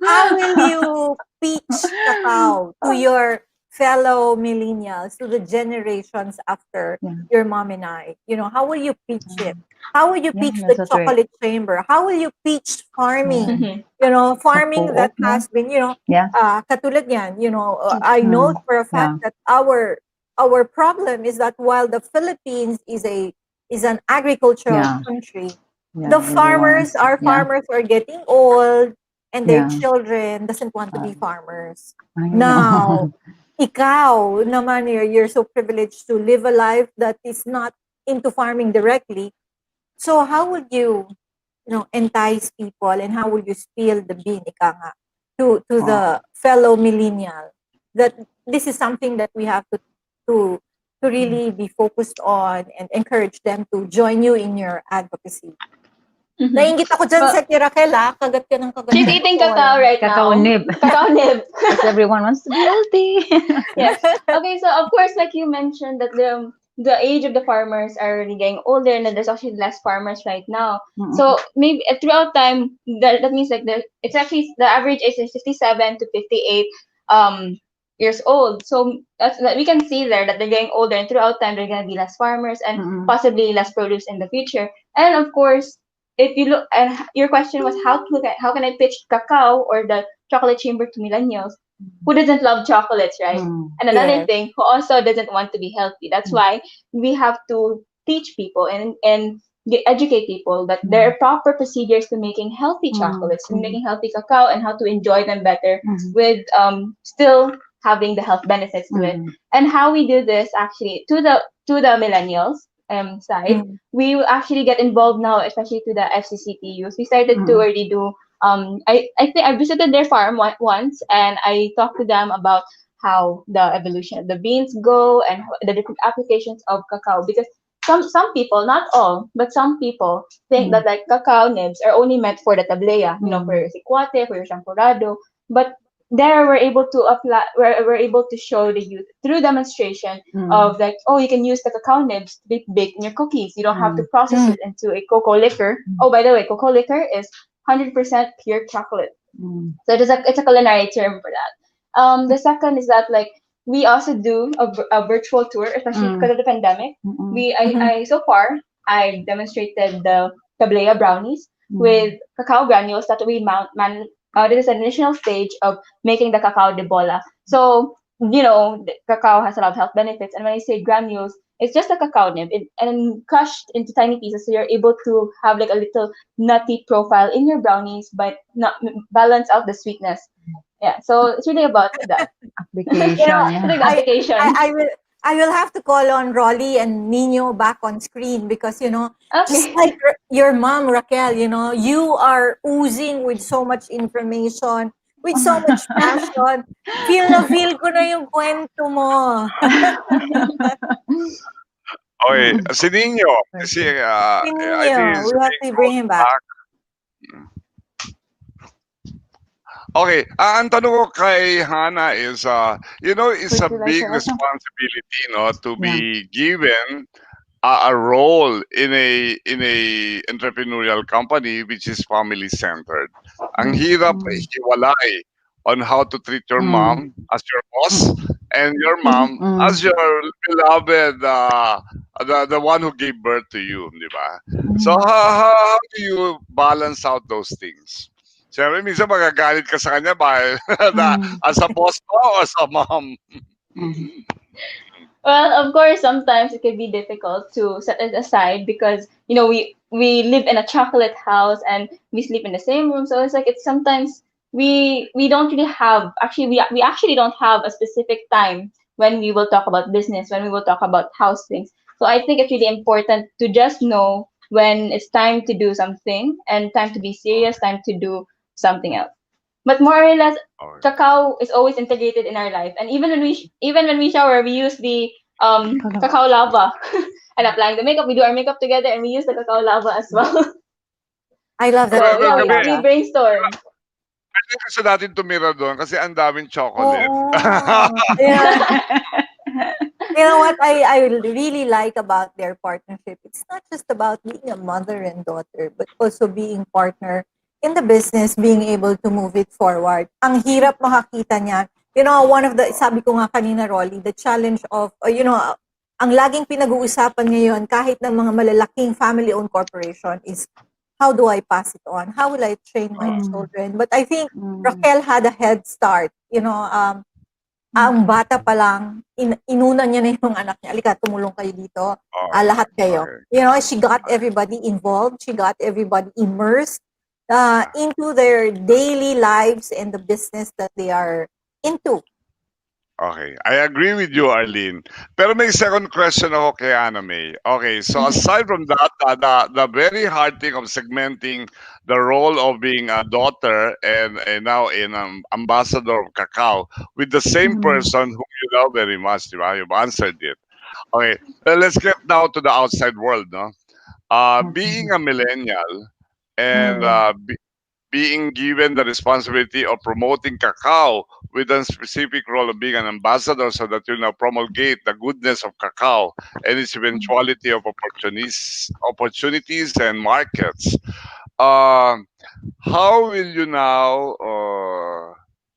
how will you pitch cacao to your fellow millennials, to the generations after your mom and I? How will you pitch it? How will you pitch the that's right. chocolate chamber? How will you pitch farming? Farming that has been, katulad yan, I know for a fact that our problem is that while the Philippines is an agricultural country, the farmers, our farmers are getting old, and their children doesn't want to be farmers. Now, ikaw naman, you're so privileged to live a life that is not into farming directly. So how would you, entice people, and how would you spill the bean, ika nga, to the fellow millennial, that this is something that we have to really be focused on and encourage them to join you in your advocacy? Nainggit ako dyan Well, sa kay Raquel, ha? Kagat ka ng kagat. she's eating cacao right Cacao now. nib. Cacao nib. Because everyone wants to be healthy. Yes. Okay, so of course, like you mentioned, that the age of the farmers are really getting older, and that there's actually less farmers right now. So maybe throughout time, that means like it's actually the average age is 57 to 58 years old. So that's that we can see there that they're getting older, and throughout time they're gonna be less farmers and possibly less produce in the future. And of course, if you look, and your question was how can I pitch cacao or the chocolate chamber to millennials? Who doesn't love chocolates, right? And another Yes. thing, who also doesn't want to be healthy. That's why we have to teach people and educate people that there are proper procedures to making healthy chocolates, to making healthy cacao, and how to enjoy them better with still having the health benefits to it. And how we do this actually to the millennials side, we will actually get involved now, especially to the FCCT youth. We started to already do. I think I visited their farm once, and I talked to them about how the evolution of the beans go and the different applications of cacao. Because some people, not all, but some people think that like cacao nibs are only meant for the tablea, for your sikwate, for your champurrado. But there we're able to apply, we're able to show the youth through demonstration of like, oh, you can use the cacao nibs to be baked in your cookies. You don't have to process it into a cocoa liquor. Oh, by the way, cocoa liquor is 100% pure chocolate. So it's a culinary term for that. The second is that like we also do a virtual tour, especially because of the pandemic. I so far I demonstrated the tablea brownies with cacao granules that we this is an initial stage of making the cacao de bola. So the cacao has a lot of health benefits, and when I say granules, it's just a cacao nib and crushed into tiny pieces, so you're able to have like a little nutty profile in your brownies, but not balance out the sweetness. Yeah, so it's really about that. Application, It's like the application. I will have to call on Rolly and Nino back on screen because, just Okay. like your mom, Raquel, you are oozing with so much information, with so much passion. Feel na feel ko na yung kwento mo. Okay, si Nino. Kasi, Si I think Nino, he's we have to bring him back. Okay, ang tanong ko kay Hannah is, it's a Would you like big to add something? responsibility, to be given a role in a entrepreneurial company which is family centered. Ang hirap hiwalay on how to treat your mom as your boss and your mom as your beloved, the one who gave birth to you, di ba? So how do you balance out those things? Siyempre, minsan magagalit ka sa kanya as a boss mo o as a mom. Well, of course, sometimes it can be difficult to set it aside because we live in a chocolate house and we sleep in the same room. So it's like it's sometimes we don't really have we actually don't have a specific time when we will talk about business, when we will talk about house things. So I think it's really important to just know when it's time to do something and time to be serious, time to do something else. But more or less, cacao is always integrated in our life, and even when we shower, we use the cacao lava and applying the makeup. We do our makeup together, and we use the cacao lava as well. I love that. So yeah, we brainstorm. Pwede kasi natin tumira doon kasi ang daming chocolate. Yeah. You know what I really like about their partnership? It's not just about being a mother and daughter, but also being partner in the business, being able to move it forward. Ang hirap makakita niyan. One of the, sabi ko nga kanina, Rolly, the challenge of, ang laging pinag-uusapan ngayon, kahit ng mga malalaking family-owned corporation, is how do I pass it on? How will I train my children? But I think Raquel had a head start. Ang bata pa lang, inuna niya na yung anak niya. Alika, tumulong kayo dito. Lahat kayo. She got everybody involved. She got everybody immersed into their daily lives and the business that they are into. Okay, I agree with you, Arlene. Pero may second question ako kay Anna May. Okay, so aside from that, the very hard thing of segmenting the role of being a daughter and now an ambassador of cacao with the same person whom you love very much, diba? You've answered it. Okay, let's get now to the outside world, no? Being a millennial, and being given the responsibility of promoting cacao with a specific role of being an ambassador so that you now promulgate the goodness of cacao and its eventuality of opportunities and markets. How will you now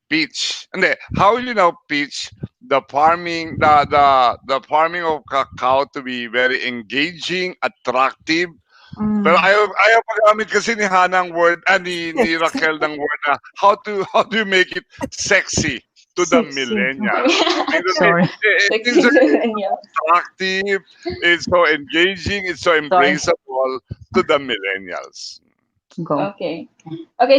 pitch? How will you now pitch the farming, the farming of cacao to be very engaging, attractive? Pero ayaw pag-gamit kasi ni Hana ang word, ni Raquel ng word na how do you make it sexy to the millennials? Sorry. It's so attractive, it's so engaging, it's so embraceable to the millennials. Okay.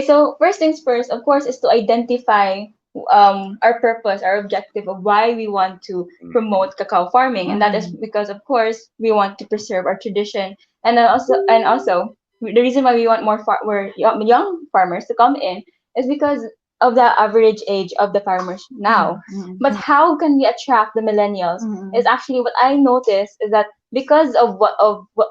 So first things first, of course, is to identify our purpose, our objective of why we want to promote cacao farming, and that is because, of course, we want to preserve our tradition, and also the reason why we want more young farmers to come in is because of the average age of the farmers now. But how can we attract the millennials? Is actually what I noticed is that because of what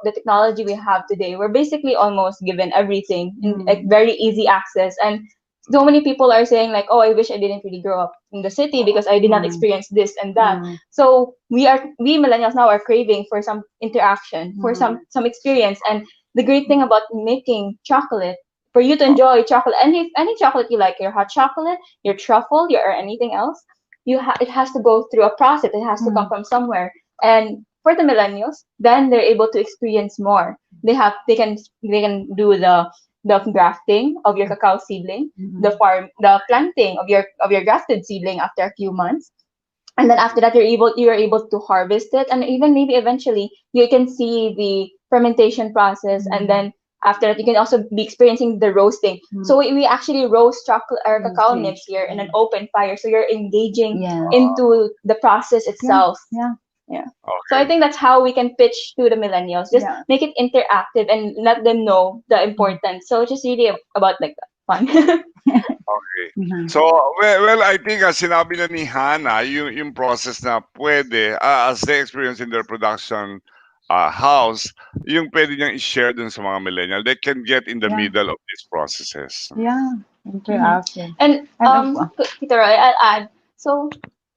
the technology we have today, we're basically almost given everything in like very easy access, and so many people are saying like, oh, I wish I didn't really grow up in the city because I did not experience this and that. So we millennials now are craving for some interaction, for some experience. And the great thing about making chocolate, for you to enjoy chocolate, any chocolate you like, your hot chocolate, your truffle, or anything else, it has to go through a process. It has to come from somewhere. And for the millennials, then they're able to experience more. They can do the grafting of your cacao seedling, the planting of your grafted seedling after a few months, and then after that you're able to harvest it, and even maybe eventually you can see the fermentation process, and then after that you can also be experiencing the roasting. So we actually roast chocolate or cacao nibs here in an open fire, so you're engaging into the process itself. Yeah. Okay. So I think that's how we can pitch to the millennials. Just make it interactive and let them know the importance. So just really about like fun. Okay. So, well, I think sinabi na ni Hana, yung process na pwede, as they experience in their production house, yung pwede niyang i-share dun sa mga millennial. They can get in the middle of these processes. Yeah, interactive. And Tita Roy, I'll add. So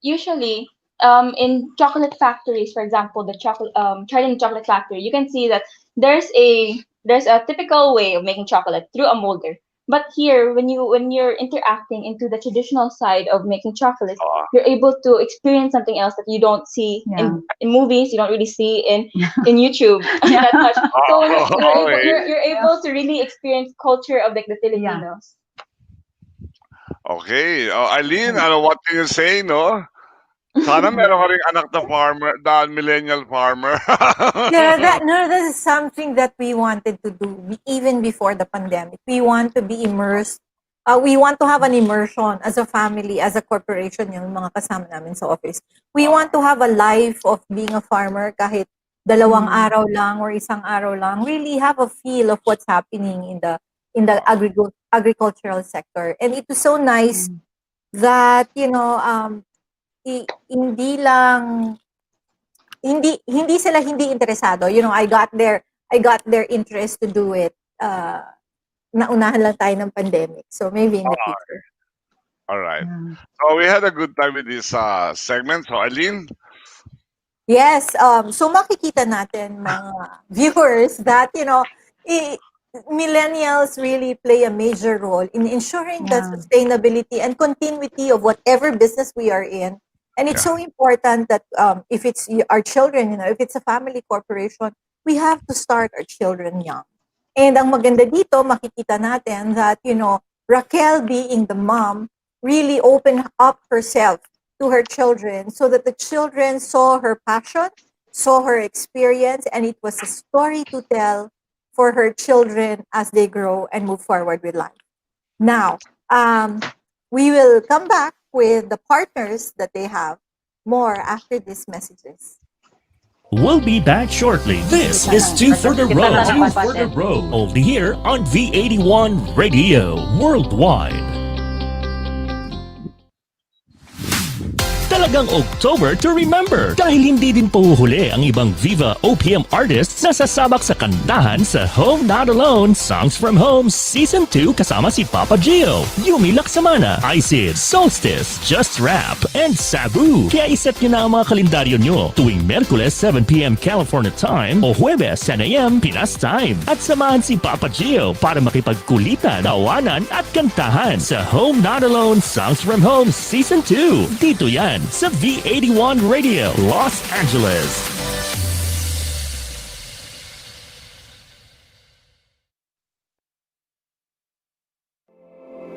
usually, in chocolate factories, for example, the Charlie Chocolate Factory, you can see that there's a typical way of making chocolate through a molder. But here, when you're interacting into the traditional side of making chocolate, you're able to experience something else that you don't see in movies. You don't really see in YouTube that much. So you're able to really experience culture of like the Filipinos. Okay, Arlene, what can you say, no? Sana meron ka rin anak na farmer, the millennial farmer. That is something that we wanted to do even before the pandemic. We want to be immersed. We want to have an immersion as a family, as a corporation, yung mga kasama namin sa office. We want to have a life of being a farmer kahit dalawang araw lang or isang araw lang. Really have a feel of what's happening in the agricultural sector. And it was so nice that, hindi sila hindi interesado. I got their interest to do it. Naunahan lang tayo ng pandemic. So maybe in the future. All right. So we had a good time with this segment. So Arlene? Yes. So makikita natin mga viewers that, millennials really play a major role in ensuring the sustainability and continuity of whatever business we are in. And it's so important that if it's our children, if it's a family corporation, we have to start our children young. And ang maganda dito, makikita natin that, Raquel being the mom really opened up herself to her children so that the children saw her passion, saw her experience, and it was a story to tell for her children as they grow and move forward with life. Now, we will come back with the partners that they have more after these messages. We'll be back shortly. This is Two for the Road. Two for the Road. Only here on V81 Radio Worldwide. Talagang October to remember dahil hindi din puhuhuli ang ibang Viva OPM artists na sasabak sa kantahan sa Home Not Alone Songs from Home Season 2 kasama si Papa Gio, Yumi Laksamana, Isid, Solstice, Just Rap, and Sabu. Kaya iset nyo na ang mga kalendaryo nyo tuwing Merkules 7pm California Time o Huwebes 10am Pinas Time at samahan si Papa Gio para makipagkulitan, tawanan at kantahan sa Home Not Alone Songs from Home Season 2. Dito yan sa V81 Radio, Los Angeles.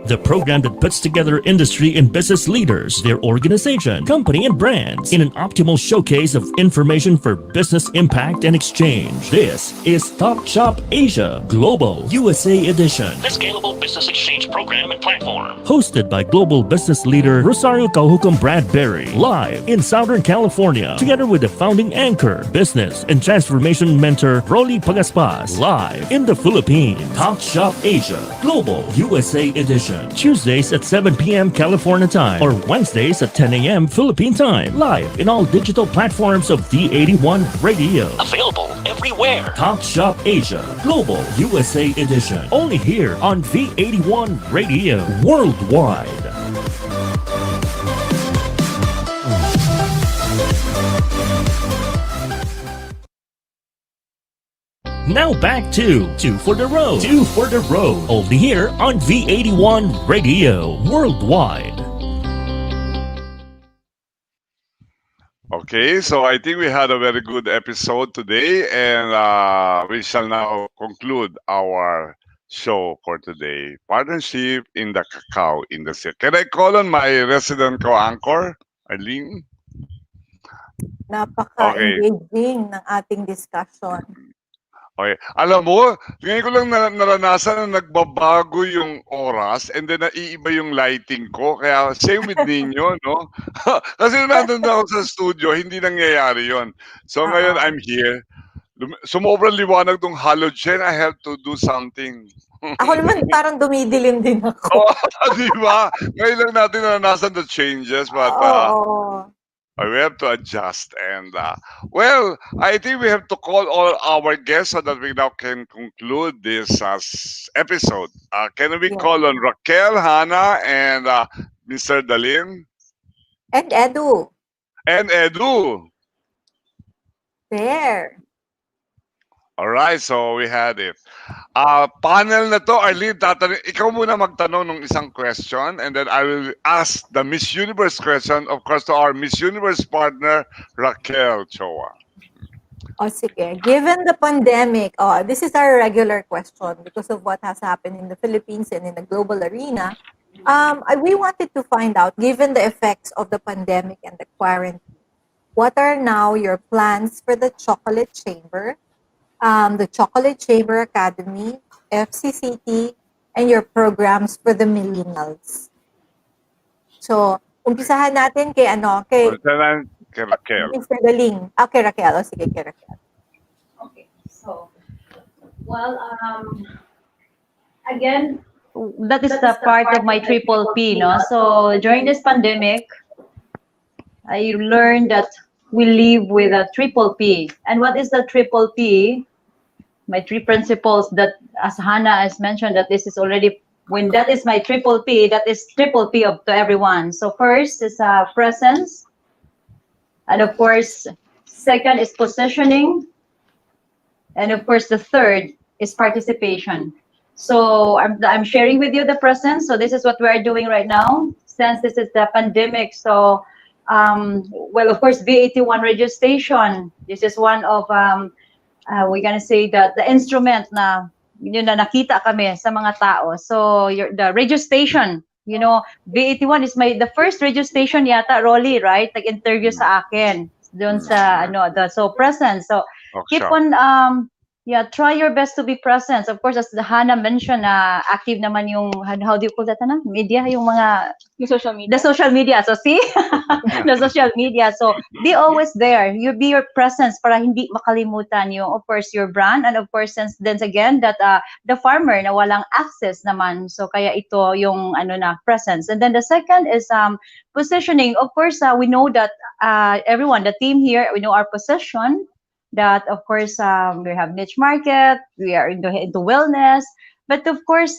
The program that puts together industry and business leaders, their organization, company, and brands in an optimal showcase of information for business impact and exchange. This is Talk Shop Asia Global USA Edition. The Scalable Business Exchange Program and Platform. Hosted by global business leader Rosario Kauhukum Bradbury. Live in Southern California. Together with the founding anchor, business and transformation mentor Rolly Pagaspas. Live in the Philippines. Talk Shop Asia Global USA Edition. Tuesdays at 7pm California time or Wednesdays at 10am Philippine time. Live in all digital platforms of V81 Radio. Available everywhere. Talk Shop Asia Global USA Edition. Only here on V81 Radio Worldwide. Now back to Two for the Road. Two for the Road. Only here on V81 Radio Worldwide. Okay, so I think we had a very good episode today, and we shall now conclude our show for today. Partnership in the cacao industry. Can I call on my resident co-anchor, Arlene? Napaka-engaging ng ating discussion. Okay. Alam mo, ngayon ko lang naranasan na nagbabago yung oras and then naiiba yung lighting ko. Kaya same with Nino, no? Kasi nandun ako sa studio, hindi nangyayari yon. So ngayon, I'm here. Sumobrang liwanag tong halogen. I have to do something. Ako naman parang dumidilim din ako. Di ba? Ngayon lang natin naranasan the changes. But we have to adjust. And, well, I think we have to call all our guests so that we now can conclude this episode. Can we call on Raquel, Hannah, and Mr. Dalin? And Edu. And Edu. There. All right, so we had it. Panel na to, Arlene, ikaw muna magtanong ng isang question and then I will ask the Miss Universe question, of course, to our Miss Universe partner, Raquel Choa. Sige. Given the pandemic, this is our regular question because of what has happened in the Philippines and in the global arena. We wanted to find out, given the effects of the pandemic and the quarantine, what are now your plans for the Chocolate Chamber, the Chocolate Chamber Academy, FCCT, and your programs for the millennials? So, umpisahan natin kay Raquel. Mr. Galing. Okay, Raquel. Sige, kay Raquel. Okay. So, well, again, that is the part of my triple P, no? So, during this pandemic, I learned that we live with a triple P. And what is the triple P? My three principles that, as Hannah has mentioned, that this is already, when that is my triple P, that is triple P to everyone. So first is presence. And of course, second is positioning. And of course, the third is participation. So I'm sharing with you the presence. So this is what we are doing right now, since this is the pandemic. So, well, of course, V81 registration. This is one of, we're gonna say that the instrument na yun na nakita kami sa mga tao. So the registration, you know, V81 is the first registration yata, Rolly, right? Nag-interview sa akin doon sa so presence. So keep on Yeah, try your best to be present. Of course, as Hannah mentioned, active naman yung, how do you call that, Hannah? Media, yung mga... The social media. The social media. So, see? The social media. So, be always there. You be your presence para hindi makalimutan yung, of course, your brand. And of course, since then again, that the farmer na walang access naman. So, kaya ito yung, presence. And then the second is positioning. Of course, we know that everyone, the team here, we know our position. That of course we have niche market, we are into wellness, but of course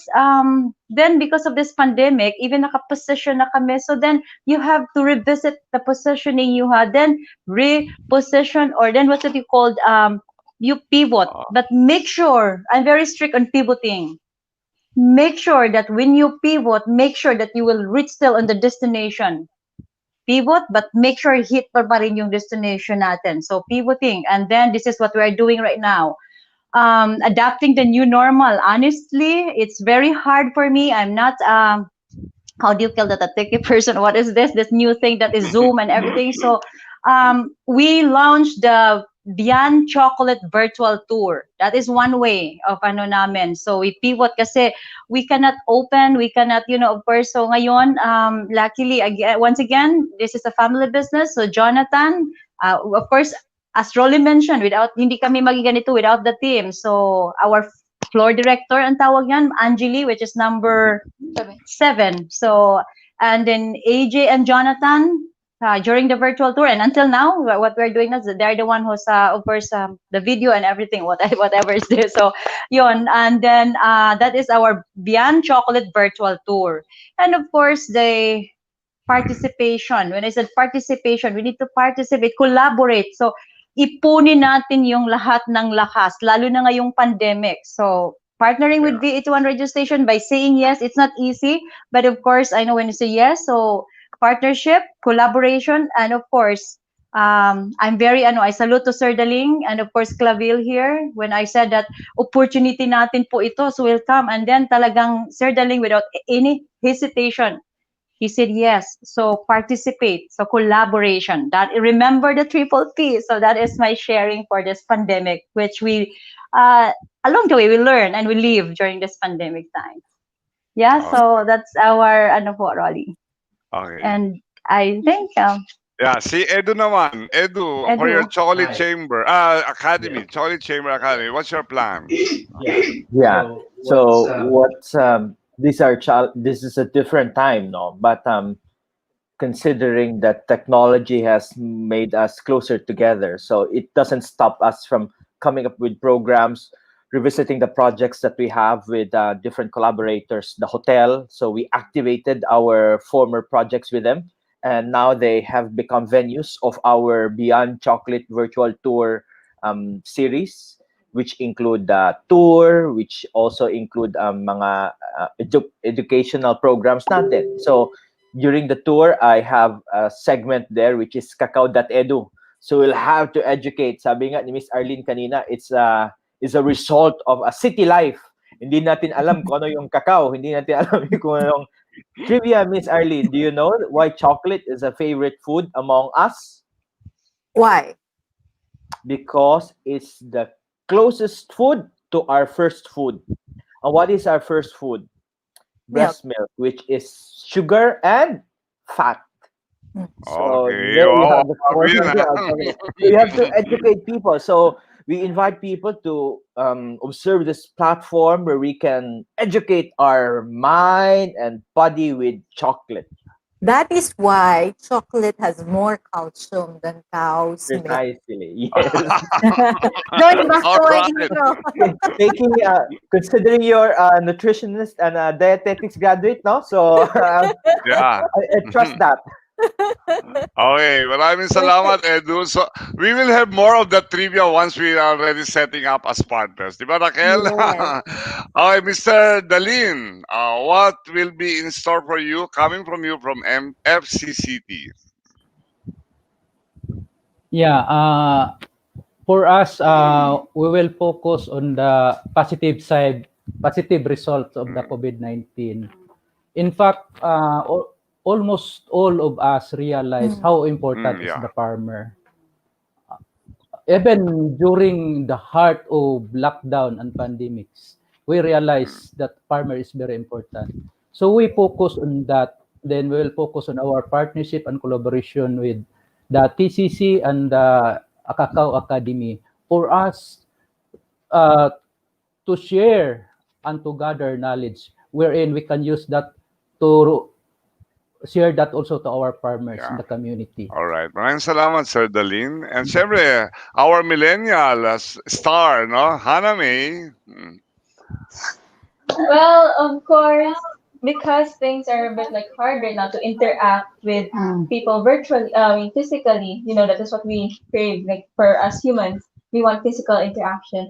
then because of this pandemic, even nakaposition na kami, so then you have to revisit the positioning you had, then reposition, or then what's it you called you pivot, but make sure, I'm very strict on pivoting. Make sure that when you pivot, make sure that you will reach still on the destination. Pivot, but make sure hit pa rin yung destination natin. So pivoting, and then this is what we're doing right now. Adapting the new normal. Honestly, it's very hard for me. I'm not, how do you call that, a techie person? What is this new thing that is Zoom and everything? So we launched the Beyond Chocolate virtual tour. That is one way of namin. So we pivot kasi we cannot open, we cannot, of course. So ngayon, luckily, once again, this is a family business. So Jonathan, of course, as Rolly mentioned, hindi kami magiganito without the team. So our floor director, ang tawag yan, Angeli, which is number 7. So, and then AJ and Jonathan, during the virtual tour, and until now, what we're doing is they're the one who's, of course, the video and everything, whatever is there. So, yun, and then that is our Beyond Chocolate virtual tour, and of course the participation. When I said participation, we need to participate, collaborate. So, ipunin natin yung lahat ng lakas, lalo na ngayong pandemic. So, partnering with V81radio station by saying yes, it's not easy, but of course, I know when you say yes, so partnership, collaboration, and of course, I'm very, I salute to Sir Daling and of course Claville here when I said that opportunity natin po ito, so we'll come. And then talagang Sir Daling, without any hesitation, he said yes. So participate, so collaboration. That, remember the triple P. So that is my sharing for this pandemic, which we, along the way, we learn and we live during this pandemic time. Yeah, so that's our Rolly. Okay. And I think yeah, see Edu naman. Edu, for your chocolate chamber academy, chocolate chamber academy. What's your plan? Yeah. So what's this is a different time, no? But considering that technology has made us closer together, so it doesn't stop us from coming up with programs, revisiting the projects that we have with different collaborators, the hotel. So we activated our former projects with them, and now they have become venues of our Beyond Chocolate virtual tour series, which include the tour, which also include mga educational programs natin. So during the tour, I have a segment there, which is Cacao.edu. So we'll have to educate. Sabi nga ni Miss Arlene kanina, it's a result of a city life. Hindi natin alam kung ano yung cacao. Hindi natin alam kung ano yung trivia. Miss Arlene, do you know why chocolate is a favorite food among us? Why? Because it's the closest food to our first food. And what is our first food? Breast milk, which is sugar and fat. So Okay. there you have the formula. You have to educate people. So we invite people to observe this platform where we can educate our mind and body with chocolate. That is why chocolate has more calcium than cow's milk. Precisely, yes. Going back to my intro. Considering you're a nutritionist and a dietetics graduate, no? So yeah, I trust that. Okay, maraming salamat, Edu. So, we will have more of the trivia once we are already setting up as partners. Di ba, Raquel? Yes. Okay, Mr. Dalin, what will be in store for you, coming from you from FCCT? Yeah, for us, we will focus on the positive side, positive results of the COVID-19. In fact, almost all of us realize how important is the farmer. even during the heart of lockdown and pandemics, we realize that farmer is very important. So we focus on that. Then we will focus on our partnership and collaboration with the TCC and the Cacao Academy for us uh, to share and to gather knowledge wherein we can use that to share that also to our farmers in Yeah. the community. All right. Maraming salamat, Sir Dalin. And syempre, our millennial star, no? Hana May. Well, of course, because things are a bit like hard right now to interact with people virtually, I mean physically, that is what we crave. Like for us humans, we want physical interaction.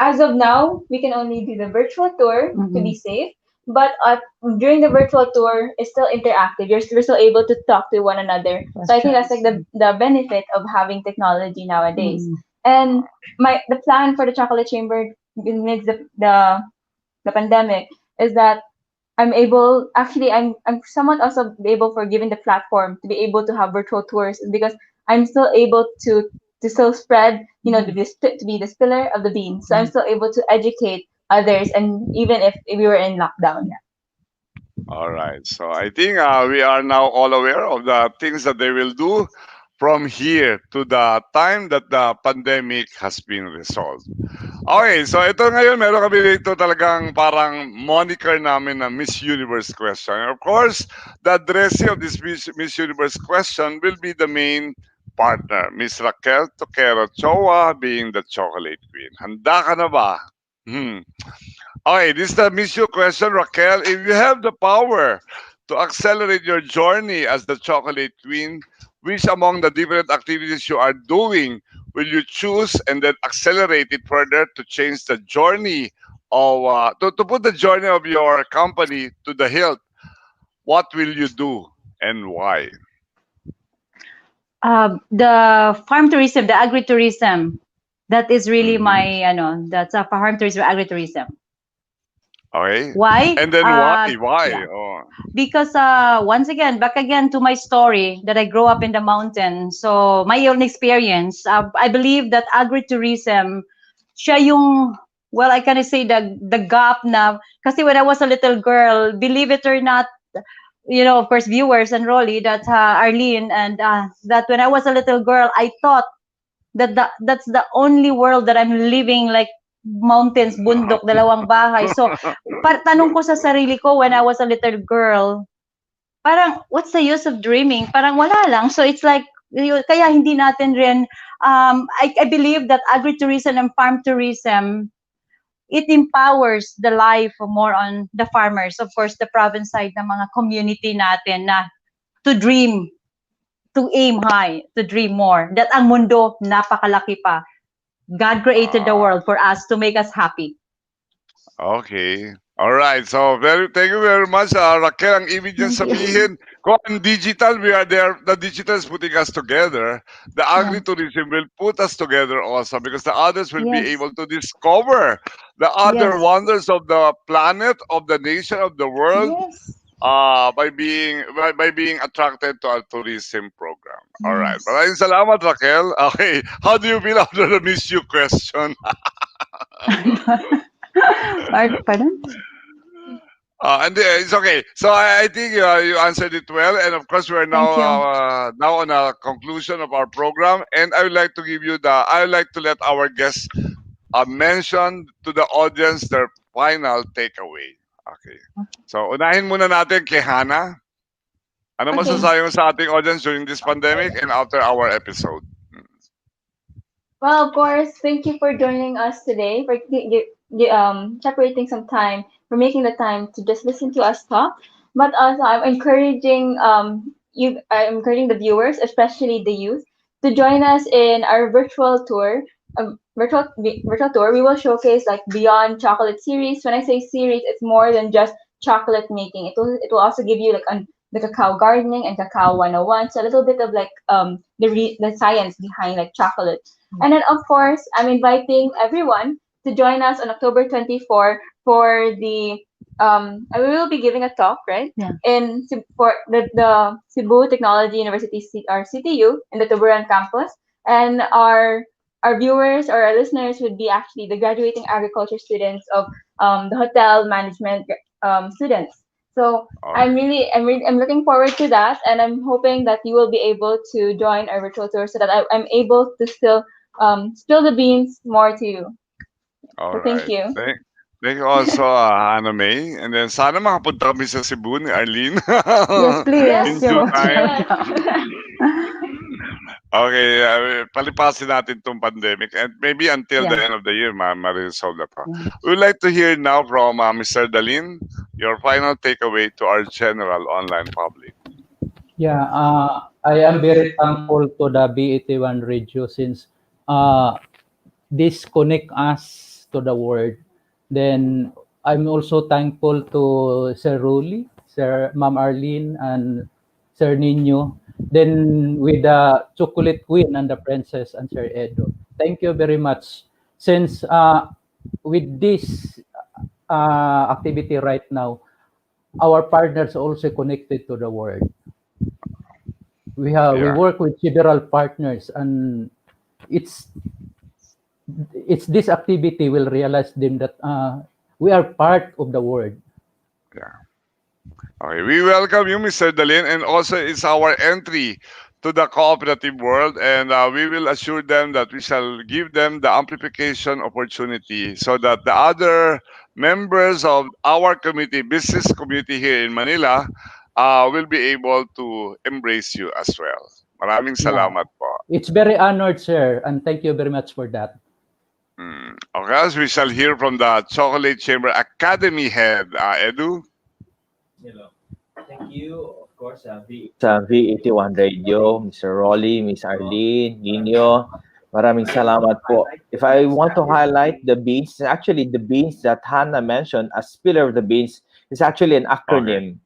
As of now, we can only do the virtual tour to be safe. But during the virtual tour, it's still interactive. We're still able to talk to one another. So I think that's like the benefit of having technology nowadays. And the plan for the Chocolate Chamber amidst the pandemic is that I'm somewhat also able for given the platform to be able to have virtual tours because I'm still able to still spread, to be the spiller of the beans. So I'm still able to educate others, and even if we were in lockdown. All right. So I think we are now all aware of the things that they will do from here to the time that the pandemic has been resolved. Okay, so ito ngayon, meron kami dito talagang parang moniker namin na Miss Universe question. And of course, the addressee of this Miss Universe question will be the main partner, Miss Raquel Toquero-Choa, being the chocolate queen. Handa ka na ba? Okay, this is the Miss You question, Raquel. If you have the power to accelerate your journey as the chocolate queen, which among the different activities you are doing will you choose and then accelerate it further to change the journey of to put the journey of your company to the hilt? What will you do and why? The farm tourism, the agritourism, that is really my that's a farm tourism, agritourism. Okay. Why? And then why? Yeah. Oh. Because once again, back again to my story that I grew up in the mountain. So my own experience, I believe that agritourism, siya yung, well, I can say the gap na, kasi when I was a little girl, believe it or not, of course, viewers and Rolly, that Arlene, and that when I was a little girl, I thought that that's the only world that I'm living, like mountains, bundok, dalawang bahay. So, tanong ko sa sarili ko when I was a little girl, parang, what's the use of dreaming? Parang wala lang. So, it's like, kaya hindi natin rin, I believe that agritourism and farm tourism, it empowers the life more on the farmers, of course, the province side ng mga community natin na to dream, to aim high, to dream more. That ang mundo, napakalaki pa. God created the world for us to make us happy. Okay. All right. So, thank you very much, Raquel. Ang ibig dyan sabihin, kung ang digital, we are there. The digital is putting us together. The agritourism will put us together also because the others will be able to discover the other wonders of the planet, of the nation, of the world. By being attracted to our tourism program. All right. Maraming salamat, Raquel. Okay. How do you feel after the Miss You question? Pardon? And it's okay. So I think you answered it well. And of course, we're now on a conclusion of our program. And I would like to let our guests mention to the audience their final takeaway. Okay. So, unahin muna natin kay Hana. Ano masasabi mo sa ating audience during this pandemic and after our episode? Well, of course, thank you for joining us today, for separating some time, for making the time to just listen to us talk. But also, I'm encouraging the viewers, especially the youth, to join us in our virtual tour. Virtual tour. We will showcase like Beyond Chocolate series. When I say series, it's more than just chocolate making. It will also give you like the cacao gardening and cacao 101. So a little bit of like the science behind like chocolate. And then of course, I'm inviting everyone to join us on October 24 for the we will be giving a talk, right? Yeah. For the Cebu Technology University, our CTU in the Tuburan campus, and our our viewers or our listeners would be actually the graduating agriculture students of the hotel management students. So I'm looking forward to that, and I'm hoping that you will be able to join our virtual tour so that I'm able to still spill the beans more to you. All So thank right. you. Thank you also, Hannah May. And then sana makapunta kami sa Cebu ni Arlene Yes, please. in due time. Yes. Okay, palipasin natin tong pandemic and maybe until the Yeah. end of the year, ma-resolve na pa. We would like to hear now from Mr. Dalin, your final takeaway to our general online public. Yeah, I am very thankful to the V81 radio since this connect us to the world. Then I'm also thankful to Sir Ruli, Sir Ma'am Arlene, and Sir Nino. Then with the Chocolate Queen and the Princess and Sir Edo. Thank you very much. Since with this activity right now, our partners also connected to the world. We work with several partners, and it's this activity will realize them that we are part of the world. Yeah. Okay, we welcome you, Mr. Dalin, and also it's our entry to the cooperative world, and we will assure them that we shall give them the amplification opportunity so that the other members of our community, business community here in Manila, will be able to embrace you as well. Maraming salamat po. It's very honored, sir, and thank you very much for that. Okay, as we shall hear from the Chocolate Chamber Academy head, Edu. Hello. Thank you, of course, sa V81 Radio, Mr. Rolly, Miss Arlene, Nino. Maraming salamat po. If I want to highlight the beans, actually the beans that Hannah mentioned as pillar of the beans is actually an acronym.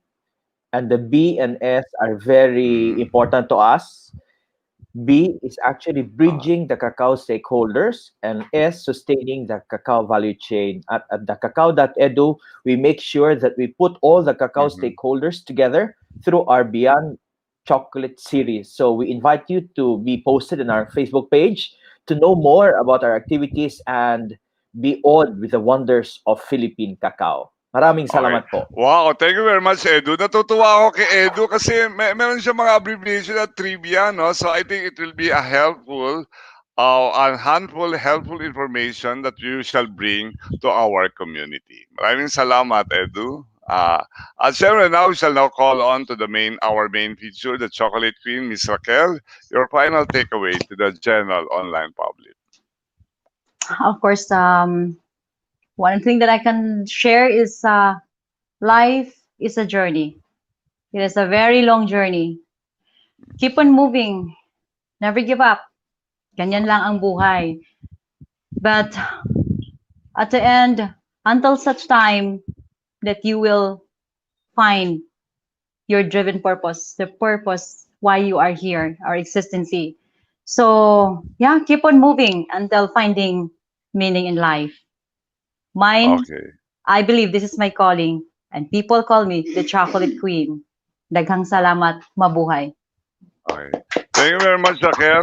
And the B and S are very important to us. B is actually bridging the cacao stakeholders, and S, sustaining the cacao value chain. At the cacao.edu, we make sure that we put all the cacao stakeholders together through our Beyond Chocolate series. So we invite you to be posted on our Facebook page to know more about our activities and be awed with the wonders of Philippine cacao. Maraming salamat po. Wow, thank you very much, Edu. Natutuwa ako kay Edu kasi meron siya mga abbreviation at trivia, no? So I think it will be a helpful, a handful helpful information that you shall bring to our community. Maraming salamat, Edu. At syempre now, we shall now call on to our main feature, the Chocolate Queen, Miss Raquel. Your final takeaway to the general online public. Of course, one thing that I can share is life is a journey. It is a very long journey. Keep on moving. Never give up. Ganyan lang ang buhay. But at the end, until such time that you will find your driven purpose, the purpose why you are here, our existency. So yeah, keep on moving until finding meaning in life. Mine, I believe this is my calling, and people call me the Chocolate Queen. Daghang salamat, mabuhay. Okay. Thank you very much, Raquel.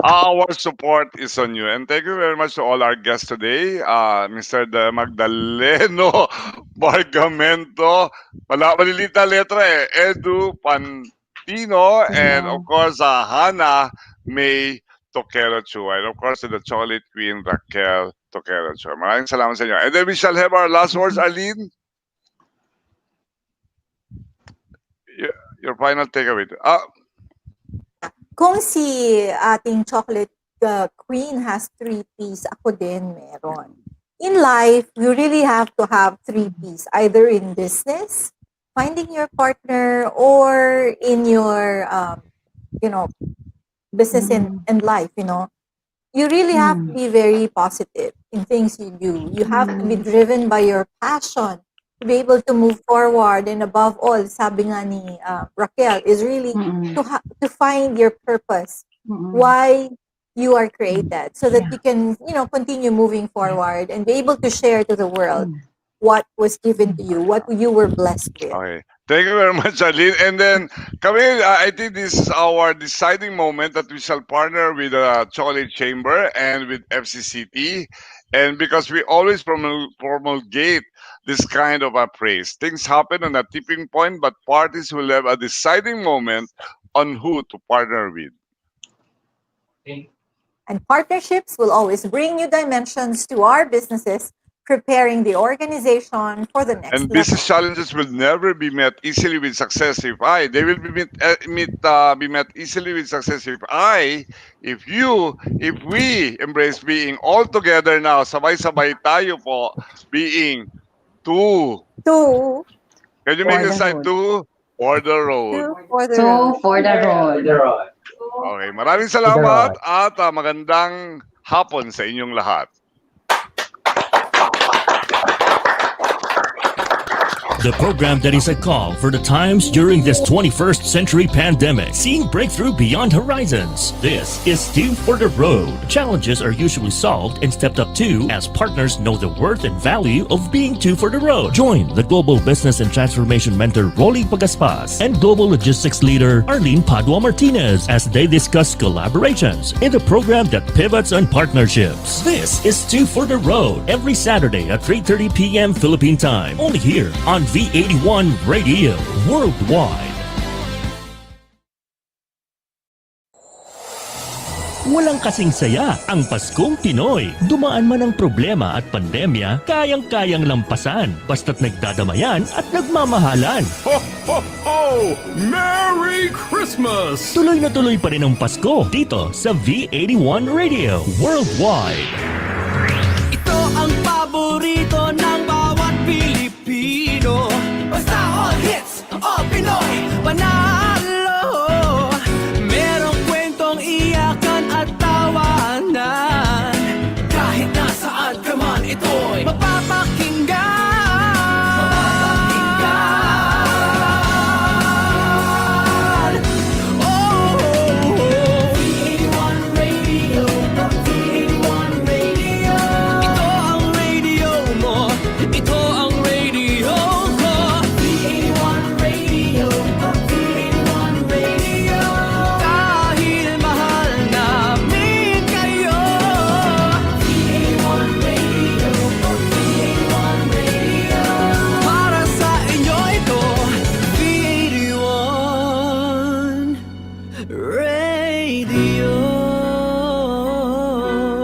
Our support is on you. And thank you very much to all our guests today. Mr. Magdaleno, Bargamento, malilita letra Edu, Pantino, and of course, Hannah May, Toquero-Choa. And of course, to the Chocolate Queen, Raquel, Toquero-Choa. Maraming salamat sa inyo. And then we shall have our last words, Arlene. Your final takeaway. Kung si ating Chocolate Queen has 3 P's, ako din meron. In life, you really have to have 3 P's, either in business, finding your partner, or in your, business and life, You really have to be very positive in things you do. You have to be driven by your passion to be able to move forward, and above all, sabi nga ni Raquel, is really to find your purpose, why you are created, so that you can continue moving forward and be able to share to the world what was given to you, what you were blessed with. Okay. Thank you very much, Arlene. And then, kami, I think this is our deciding moment that we shall partner with the Chocolate Chamber and with FCCT. And because we always promulgate this kind of a praise, things happen on a tipping point, but parties will have a deciding moment on who to partner with. And partnerships will always bring new dimensions to our businesses, preparing the organization for the next And level. business challenges will never be met easily with success if they will be met easily with success if we embrace being all together now, sabay-sabay tayo po, being two. Can you make the side two? For the road. For the road. Okay, maraming salamat at magandang hapon sa inyong lahat. The program that is a call for the times during this 21st century pandemic, seeing breakthrough beyond horizons. This is Two for the Road. Challenges are usually solved and stepped up to as partners know the worth and value of being two for the road. Join the Global Business and Transformation Mentor Rolly Pagaspas and Global Logistics Leader Arlene Padua-Martinez as they discuss collaborations in the program that pivots on partnerships. This is Two for the Road every Saturday at 3:30 p.m. Philippine time, only here on V81 Radio Worldwide. Walang kasing saya ang Paskong Pinoy. Dumaan man ang problema at pandemya, kayang-kayang lampasan basta't nagdadamayan at nagmamahalan. Ho, ho, ho! Merry Christmas! Tuloy na tuloy pa rin ang Pasko dito sa V81 Radio Worldwide. Ito ang paborito na